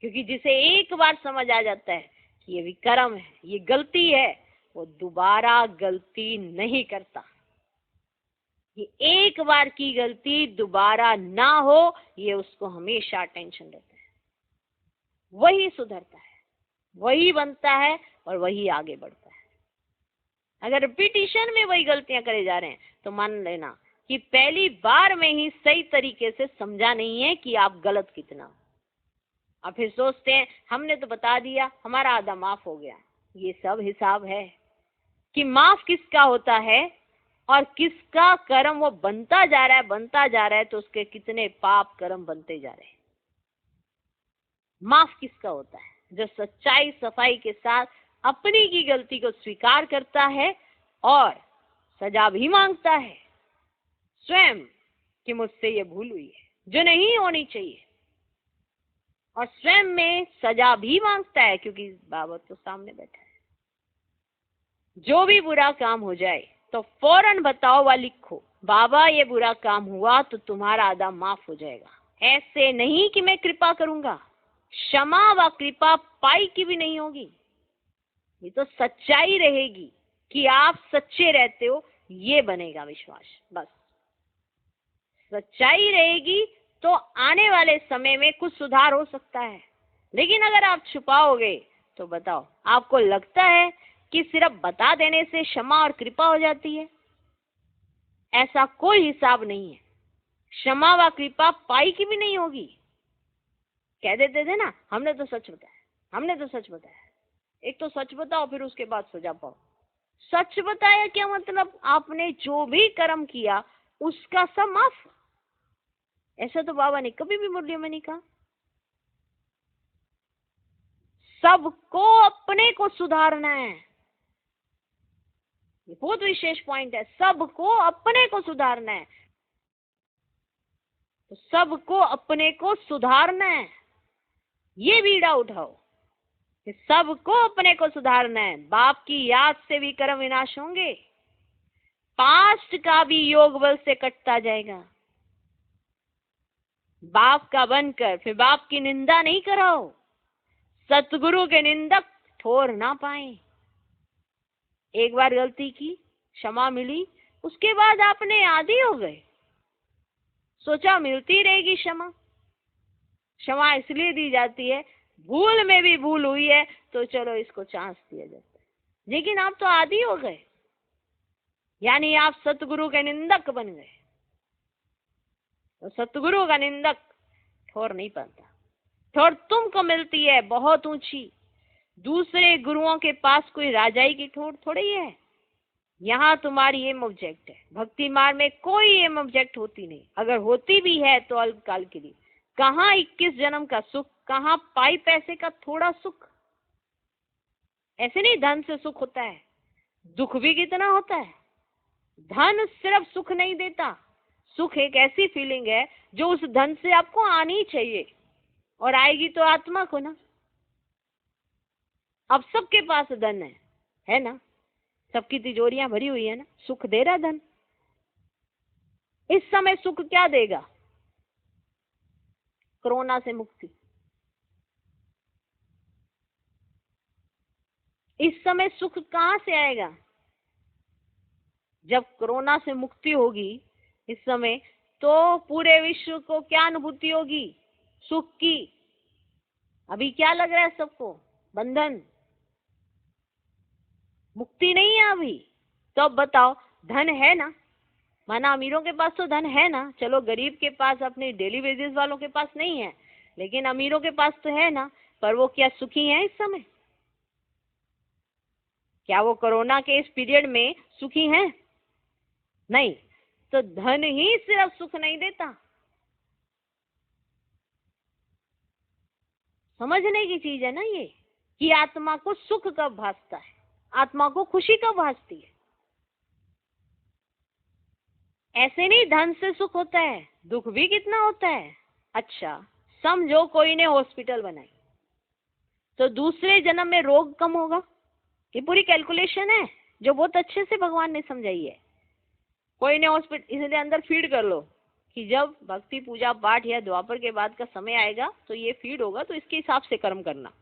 क्योंकि जिसे एक बार समझ आ जाता है कि ये विकर्म है, ये गलती है, वो दोबारा गलती नहीं करता। ये एक बार की गलती दोबारा ना हो, ये उसको हमेशा टेंशन रहता है। वही सुधरता है, वही बनता है और वही आगे बढ़ता है। अगर रिपीटिशन में वही गलतियां करे जा रहे हैं तो मान लेना कि पहली बार में ही सही तरीके से समझा नहीं है कि आप गलत कितना हो। और फिर सोचते हैं हमने तो बता दिया, हमारा आधा माफ हो गया। ये सब हिसाब है कि माफ किसका होता है और किसका कर्म वो बनता जा रहा है, बनता जा रहा है, तो उसके कितने पाप कर्म बनते जा रहे हैं। माफ किसका होता है? जो सच्चाई सफाई के साथ अपनी की गलती को स्वीकार करता है और सजा भी मांगता है स्वयं कि मुझसे ये भूल हुई है जो नहीं होनी चाहिए, और स्वयं में सजा भी मांगता है क्योंकि बाबा तो सामने बैठा है। जो भी बुरा काम हो जाए तो फौरन बताओ व लिखो, बाबा ये बुरा काम हुआ तो तुम्हारा आधा माफ हो जाएगा। ऐसे नहीं कि मैं कृपा करूंगा, क्षमा व कृपा पाई की भी नहीं होगी। ये तो सच्चाई रहेगी कि आप सच्चे रहते हो, ये बनेगा विश्वास। बस सच्चाई रहेगी तो आने वाले समय में कुछ सुधार हो सकता है। लेकिन अगर आप छुपाओगे तो बताओ, आपको लगता है कि सिर्फ बता देने से क्षमा और कृपा हो जाती है? ऐसा कोई हिसाब नहीं है। क्षमा व कृपा पाई की भी नहीं होगी। कह देते थे ना, हमने तो सच बताया, हमने तो सच बताया। एक तो सच बताओ, फिर उसके बाद सजा पाओ। सच बताया क्या मतलब? आपने जो भी कर्म किया उसका सब माफ। ऐसा तो बाबा ने कभी भी मुरली में नहीं कहा। सबको अपने को सुधारना है, ये बहुत विशेष पॉइंट है। सबको अपने को सुधारना है, तो सबको अपने को सुधारना है। ये बीड़ा उठाओ कि सबको अपने को सुधारना है। बाप की याद से भी कर्म विनाश होंगे, पास्ट का भी योग बल से कटता जाएगा। बाप का बनकर फिर बाप की निंदा नहीं कराओ। सतगुरु के निंदक ठोर ना पाए। एक बार गलती की, क्षमा मिली, उसके बाद आपने आदी हो गए, सोचा मिलती रहेगी क्षमा। क्षमा इसलिए दी जाती है, भूल में भी भूल हुई है तो चलो इसको चांस दिया जाता है। लेकिन आप तो आदी हो गए, यानी आप सतगुरु के निंदक बन गए। तो सतगुरु का निंदक ठोर नहीं पाता। ठोर तुमको मिलती है बहुत ऊंची। दूसरे गुरुओं के पास कोई राजाई की ठोर थोड़ी है। यहाँ तुम्हारी एम ऑब्जेक्ट है। भक्ति मार्ग में कोई एम ऑब्जेक्ट होती नहीं, अगर होती भी है तो अल्पकाल के लिए। कहाँ 21 जन्म का सुख, कहाँ पाई पैसे का थोड़ा सुख। ऐसे नहीं धन से सुख होता है, दुख भी कितना होता है। धन सिर्फ सुख नहीं देता, सुख एक ऐसी फीलिंग है जो उस धन से आपको आनी चाहिए, और आएगी तो आत्मा को ना। अब सबके पास धन है ना, सबकी तिजोरियां भरी हुई है ना, सुख दे रहा धन। इस समय सुख क्या देगा? कोरोना से मुक्ति। इस समय सुख कहां से आएगा? जब कोरोना से मुक्ति होगी इस समय, तो पूरे विश्व को क्या अनुभूति होगी? सुख की। अभी क्या लग रहा है सबको? बंधन, मुक्ति नहीं है अभी। तो अब बताओ, धन है ना, माना अमीरों के पास तो धन है ना, चलो गरीब के पास, अपने डेली वेजेस वालों के पास नहीं है, लेकिन अमीरों के पास तो है ना। पर वो क्या सुखी हैं इस समय? क्या वो कोरोना के इस पीरियड में सुखी हैं? नहीं। तो धन ही सिर्फ सुख नहीं देता। समझने की चीज है ना ये, कि आत्मा को सुख कब भासता है, आत्मा को खुशी कब भासती है। ऐसे नहीं धन से सुख होता है, दुख भी कितना होता है। अच्छा, समझो कोई ने हॉस्पिटल बनाई, तो दूसरे जन्म में रोग कम होगा। ये पूरी कैलकुलेशन है जो बहुत अच्छे से भगवान ने समझाई है। कोई ने हॉस्पिटल, इसलिए अंदर फीड कर लो कि जब भक्ति पूजा पाठ या द्वापर के बाद का समय आएगा तो ये फीड होगा, तो इसके हिसाब से कर्म करना,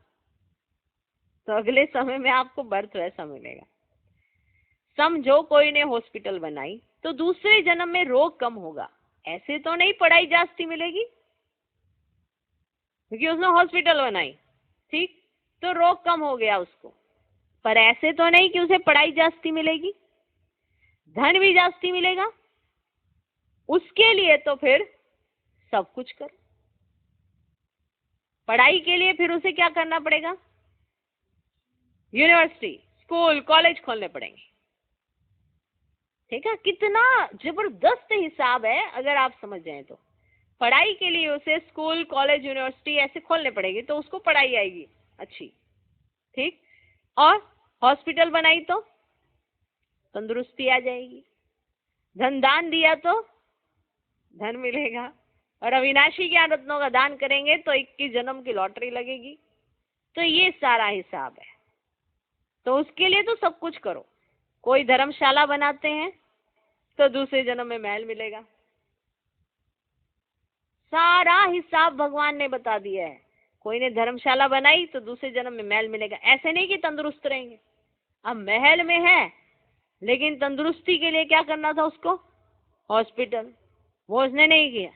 तो अगले समय में आपको बर्थ वैसा मिलेगा। समझो कोई ने हॉस्पिटल बनाई, तो दूसरे जन्म में रोग कम होगा। ऐसे तो नहीं पढ़ाई जास्ती मिलेगी, क्योंकि उसने हॉस्पिटल बनाई, ठीक, तो रोग कम हो गया उसको। पर ऐसे तो नहीं कि उसे पढ़ाई जास्ती मिलेगी, धन भी जास्ती मिलेगा। उसके लिए तो फिर सब कुछ करो। पढ़ाई के लिए फिर उसे क्या करना पड़ेगा? यूनिवर्सिटी, स्कूल, कॉलेज खोलने पड़ेंगे। ठीक है, कितना जबरदस्त हिसाब है अगर आप समझ जाएं तो। पढ़ाई के लिए उसे स्कूल, कॉलेज, यूनिवर्सिटी ऐसे खोलने पड़ेगी, तो उसको पढ़ाई आएगी अच्छी, ठीक। और हॉस्पिटल बनाई तो तंदुरुस्ती आ जाएगी। धन दान दिया तो धन मिलेगा। और अविनाशी ज्ञान रत्नों का दान करेंगे तो 21 जन्म की लॉटरी लगेगी। तो ये सारा हिसाब है। तो उसके लिए तो सब कुछ करो। कोई धर्मशाला बनाते हैं तो दूसरे जन्म में महल मिलेगा। सारा हिसाब भगवान ने बता दिया है। कोई ने धर्मशाला बनाई तो दूसरे जन्म में महल मिलेगा। ऐसे नहीं कि तंदुरुस्त रहेंगे। अब महल में है, लेकिन तंदुरुस्ती के लिए क्या करना था उसको? हॉस्पिटल। वो उसने नहीं किया।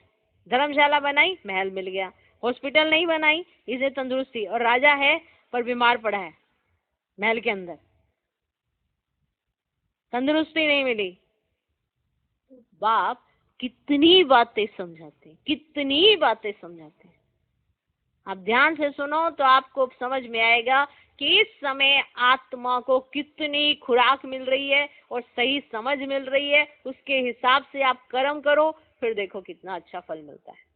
धर्मशाला बनाई, महल मिल गया। हॉस्पिटल नहीं बनाई, इसे तंदुरुस्ती। और राजा है पर बीमार पड़ा है महल के अंदर, तंदुरुस्ती नहीं मिली। बाप कितनी बातें समझाते हैं, कितनी बातें समझाते हैं। आप ध्यान से सुनो तो आपको समझ में आएगा कि इस समय आत्मा को कितनी खुराक मिल रही है और सही समझ मिल रही है। उसके हिसाब से आप कर्म करो, फिर देखो कितना अच्छा फल मिलता है।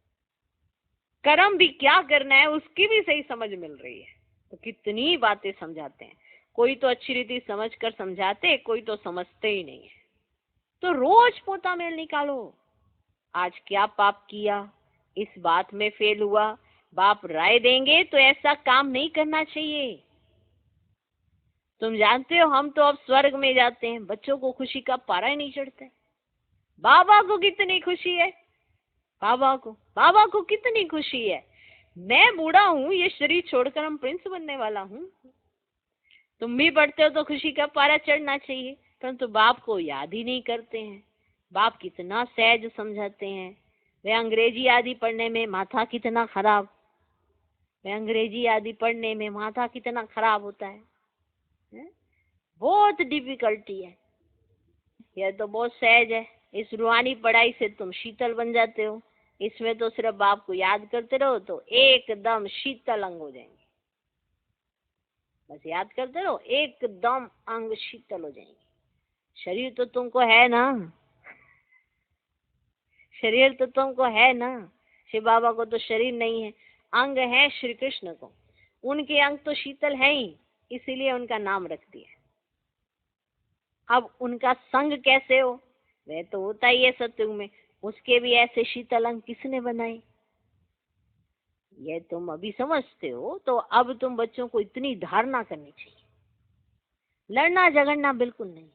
कर्म भी क्या करना है उसकी भी सही समझ मिल रही है। तो कितनी बातें समझाते हैं। कोई तो अच्छी रीति समझ कर समझाते, कोई तो समझते ही नहीं है। तो रोज पोता मेल निकालो। आज क्या पाप किया, इस बात में फेल हुआ, बाप राय देंगे तो ऐसा काम नहीं करना चाहिए। तुम जानते हो हम तो अब स्वर्ग में जाते हैं, बच्चों को खुशी का पारा ही नहीं चढ़ता है। बाबा को कितनी खुशी है, बाबा को कितनी खुशी है। मैं बूढ़ा हूँ, ये शरीर छोड़कर हम प्रिंस बनने वाला हूँ। तुम भी पढ़ते हो तो खुशी का पारा चढ़ना चाहिए, परंतु बाप को याद ही नहीं करते हैं। बाप कितना सहज समझाते हैं। वे अंग्रेजी आदि पढ़ने में माथा कितना खराब, वे अंग्रेजी आदि पढ़ने में माथा कितना खराब होता है? बहुत डिफिकल्टी है। यह तो बहुत सहज है। इस रूहानी पढ़ाई से तुम शीतल बन जाते हो। इसमें तो सिर्फ बाप को याद करते रहो तो एकदम शीतल अंग हो जाएंगे। बस याद करते रहो, एकदम अंग शीतल हो जाएंगे। शरीर तो तुमको है ना, शरीर तो तुमको है ना। शिव बाबा को तो शरीर नहीं है, अंग है श्री कृष्ण को। उनके अंग तो शीतल है ही, इसीलिए उनका नाम रख दिया। अब उनका संग कैसे हो? वह तो होता ही है सत्युग में। उसके भी ऐसे शीतल अंग किसने बनाए? ये तुम अभी समझते हो, तो अब तुम बच्चों को इतनी धारणा करनी चाहिए। लड़ना झगड़ना बिल्कुल नहीं है,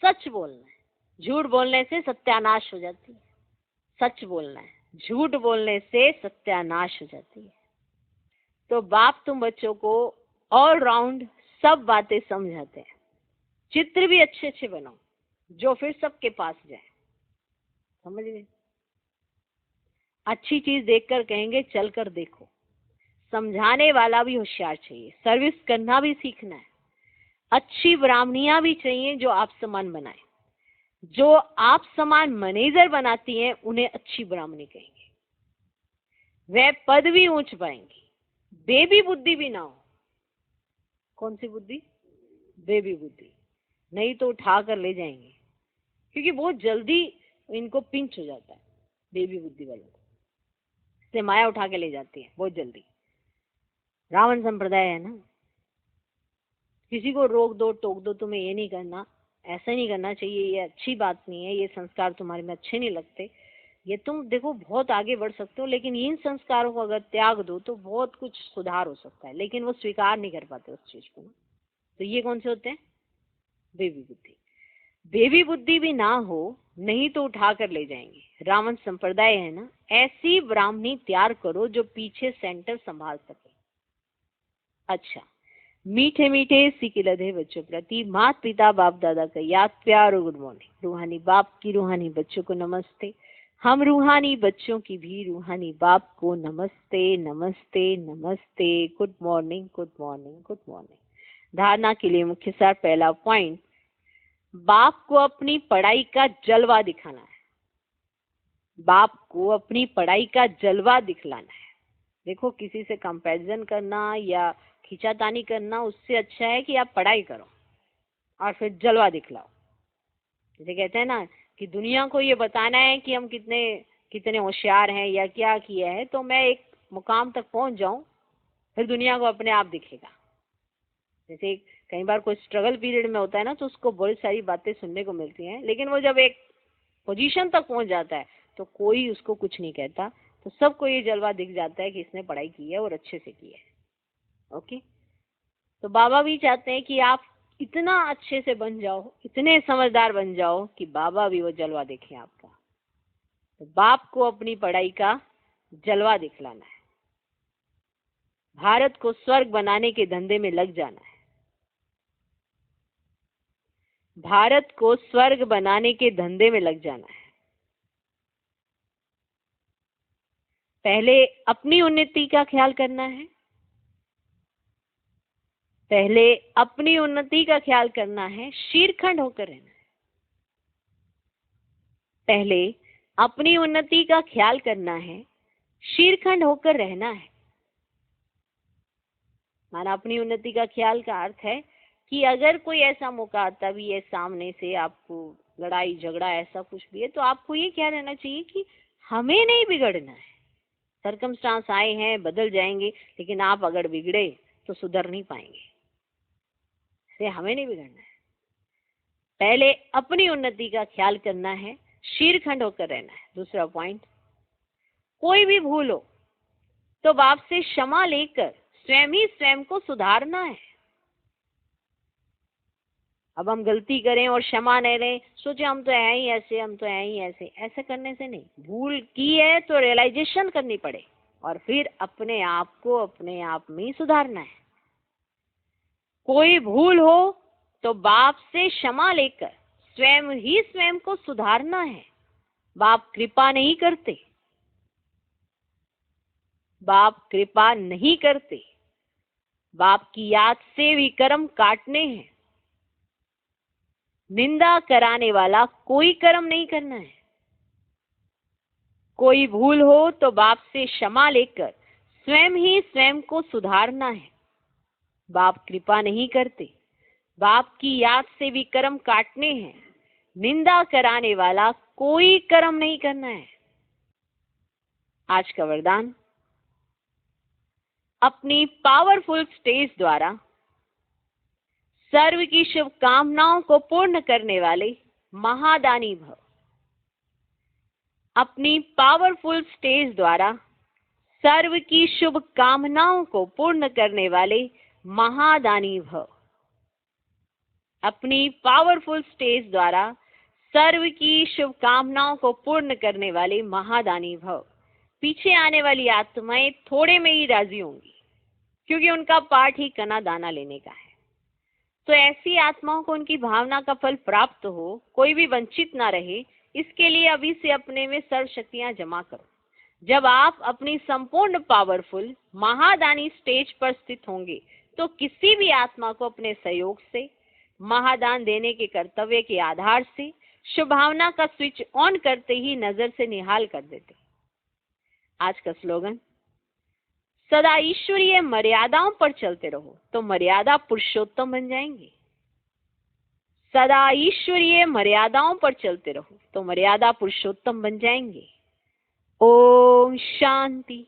सच बोलना है। झूठ बोलने से सत्यानाश हो जाती है। सच बोलना है, झूठ बोलने से सत्यानाश हो जाती है। तो बाप तुम बच्चों को ऑल राउंड सब बातें समझाते हैं। चित्र भी अच्छे अच्छे बनाओ जो फिर सबके पास जाए, समझ गए? अच्छी चीज देखकर कहेंगे चल कर देखो। समझाने वाला भी होशियार चाहिए, सर्विस करना भी सीखना है। अच्छी ब्राह्मणियां भी चाहिए जो आप समान बनाए। जो आप समान मैनेजर बनाती हैं उन्हें अच्छी ब्राह्मणी कहेंगे। वह पद भी ऊंच पाएंगी। बेबी बुद्धि भी ना हो। कौन सी बुद्धि? बेबी बुद्धि। नहीं तो उठा कर ले जाएंगे, क्योंकि बहुत जल्दी इनको पिंच हो जाता है बेबी बुद्धि वालों को, इसलिए माया उठा के ले जाती है बहुत जल्दी। रावण संप्रदाय है ना, किसी को रोक दो टोक दो, तुम्हें ये नहीं करना, ऐसा नहीं करना चाहिए, ये अच्छी बात नहीं है, ये संस्कार तुम्हारे में अच्छे नहीं लगते, ये तुम देखो बहुत आगे बढ़ सकते हो, लेकिन इन संस्कारों को अगर त्याग दो तो बहुत कुछ सुधार हो सकता है। लेकिन वो स्वीकार नहीं कर पाते उस चीज को ना। तो ये कौन से होते हैं? बेबी बुद्धि। बेबी बुद्धि भी ना हो, नहीं तो उठा कर ले जाएंगे। रावण संप्रदाय है ना, ऐसी ब्राह्मणी तैयार करो जो पीछे सेंटर संभाल सके। अच्छा, मीठे मीठे सिकिलधे बच्चों प्रति माता पिता बाप दादा का याद प्यार और गुड मॉर्निंग। रूहानी बाप की रूहानी बच्चों को नमस्ते। हम रूहानी बच्चों की भी रूहानी बाप को नमस्ते नमस्ते नमस्ते। Good morning good morning good morning. धारणा के लिए मुख्य सार, पहला पॉइंट, बाप को अपनी पढ़ाई का जलवा दिखाना है। बाप को अपनी पढ़ाई का जलवा दिखलाना है। देखो, किसी से कंपैरिजन करना या खींचातानी करना उससे अच्छा है कि आप पढ़ाई करो और फिर जलवा दिखलाओ। जैसे कहते हैं ना कि दुनिया को ये बताना है कि हम कितने कितने होशियार हैं या क्या किया है, तो मैं एक मुकाम तक पहुंच जाऊं, फिर दुनिया को अपने आप दिखेगा। जैसे कई बार कोई स्ट्रगल पीरियड में होता है ना, तो उसको बहुत सारी बातें सुनने को मिलती हैं, लेकिन वो जब एक पोजीशन तक पहुंच जाता है तो कोई उसको कुछ नहीं कहता, तो सबको ये जलवा दिख जाता है कि इसने पढ़ाई की है और अच्छे से की है। ओके, तो बाबा भी चाहते हैं कि आप इतना अच्छे से बन जाओ, इतने समझदार बन जाओ कि बाबा भी वो जलवा देखें आपका। तो बाप को अपनी पढ़ाई का जलवा दिखलाना है। भारत को स्वर्ग बनाने के धंधे में लग जाना है। भारत को स्वर्ग बनाने के धंधे में लग जाना है। पहले अपनी उन्नति का ख्याल करना है। पहले अपनी उन्नति का ख्याल करना है, शीरखंड होकर रहना है। पहले अपनी उन्नति का ख्याल करना है, शीरखंड होकर रहना है। माना अपनी उन्नति का ख्याल का अर्थ है कि अगर कोई ऐसा मौका आता भी है सामने से, आपको लड़ाई झगड़ा ऐसा कुछ भी है, तो आपको ये क्या रहना चाहिए कि हमें नहीं बिगड़ना है। सर्कमस्टांस आए हैं, बदल जाएंगे, लेकिन आप अगर बिगड़े तो सुधर नहीं पाएंगे, इसलिए हमें नहीं बिगड़ना है। पहले अपनी उन्नति का ख्याल करना है, शीरखंड होकर रहना है। दूसरा पॉइंट, कोई भी भूल हो तो बाप से क्षमा लेकर स्वयं ही स्वयं को सुधारना है। अब हम गलती करें और क्षमा नहीं लें, सोचे हम तो है ही ऐसे, हम तो है ही ऐसे, ऐसे करने से नहीं। भूल की है तो रियलाइजेशन करनी पड़े और फिर अपने आप को अपने आप में सुधारना है। कोई भूल हो तो बाप से क्षमा लेकर स्वयं ही स्वयं को सुधारना है। बाप कृपा नहीं करते, बाप कृपा नहीं करते। बाप की याद से भी कर्म काटने हैं। निंदा कराने वाला कोई कर्म नहीं करना है। कोई भूल हो तो बाप से क्षमा लेकर स्वयं ही स्वयं को सुधारना है। बाप कृपा नहीं करते, बाप की याद से भी कर्म काटने हैं। निंदा कराने वाला कोई कर्म नहीं करना है। आज का वरदान, अपनी पावरफुल स्टेज द्वारा सर्व की शुभकामनाओं को पूर्ण करने वाले महादानी भव। अपनी पावरफुल स्टेज द्वारा सर्व की शुभ कामनाओं को पूर्ण करने वाले महादानी भव। अपनी पावरफुल स्टेज द्वारा सर्व की शुभ कामनाओं को पूर्ण करने वाले महादानी भव। पीछे आने वाली आत्माएं थोड़े में ही राजी होंगी, क्योंकि उनका पाठ ही कना दाना लेने का है। तो ऐसी आत्माओं को उनकी भावना का फल प्राप्त हो, कोई भी वंचित ना रहे, इसके लिए अभी से अपने में सर्व शक्तियां जमा करो। जब आप अपनी संपूर्ण पावरफुल महादानी स्टेज पर स्थित होंगे, तो किसी भी आत्मा को अपने सहयोग से, महादान देने के कर्तव्य के आधार से शुभभावना का स्विच ऑन करते ही नजर से निहाल कर देते। आज का स्लोगन, सदा ईश्वरीय मर्यादाओं पर चलते रहो तो मर्यादा पुरुषोत्तम बन जाएंगे। सदा ईश्वरीय मर्यादाओं पर चलते रहो तो मर्यादा पुरुषोत्तम बन जाएंगे। ओम शांति।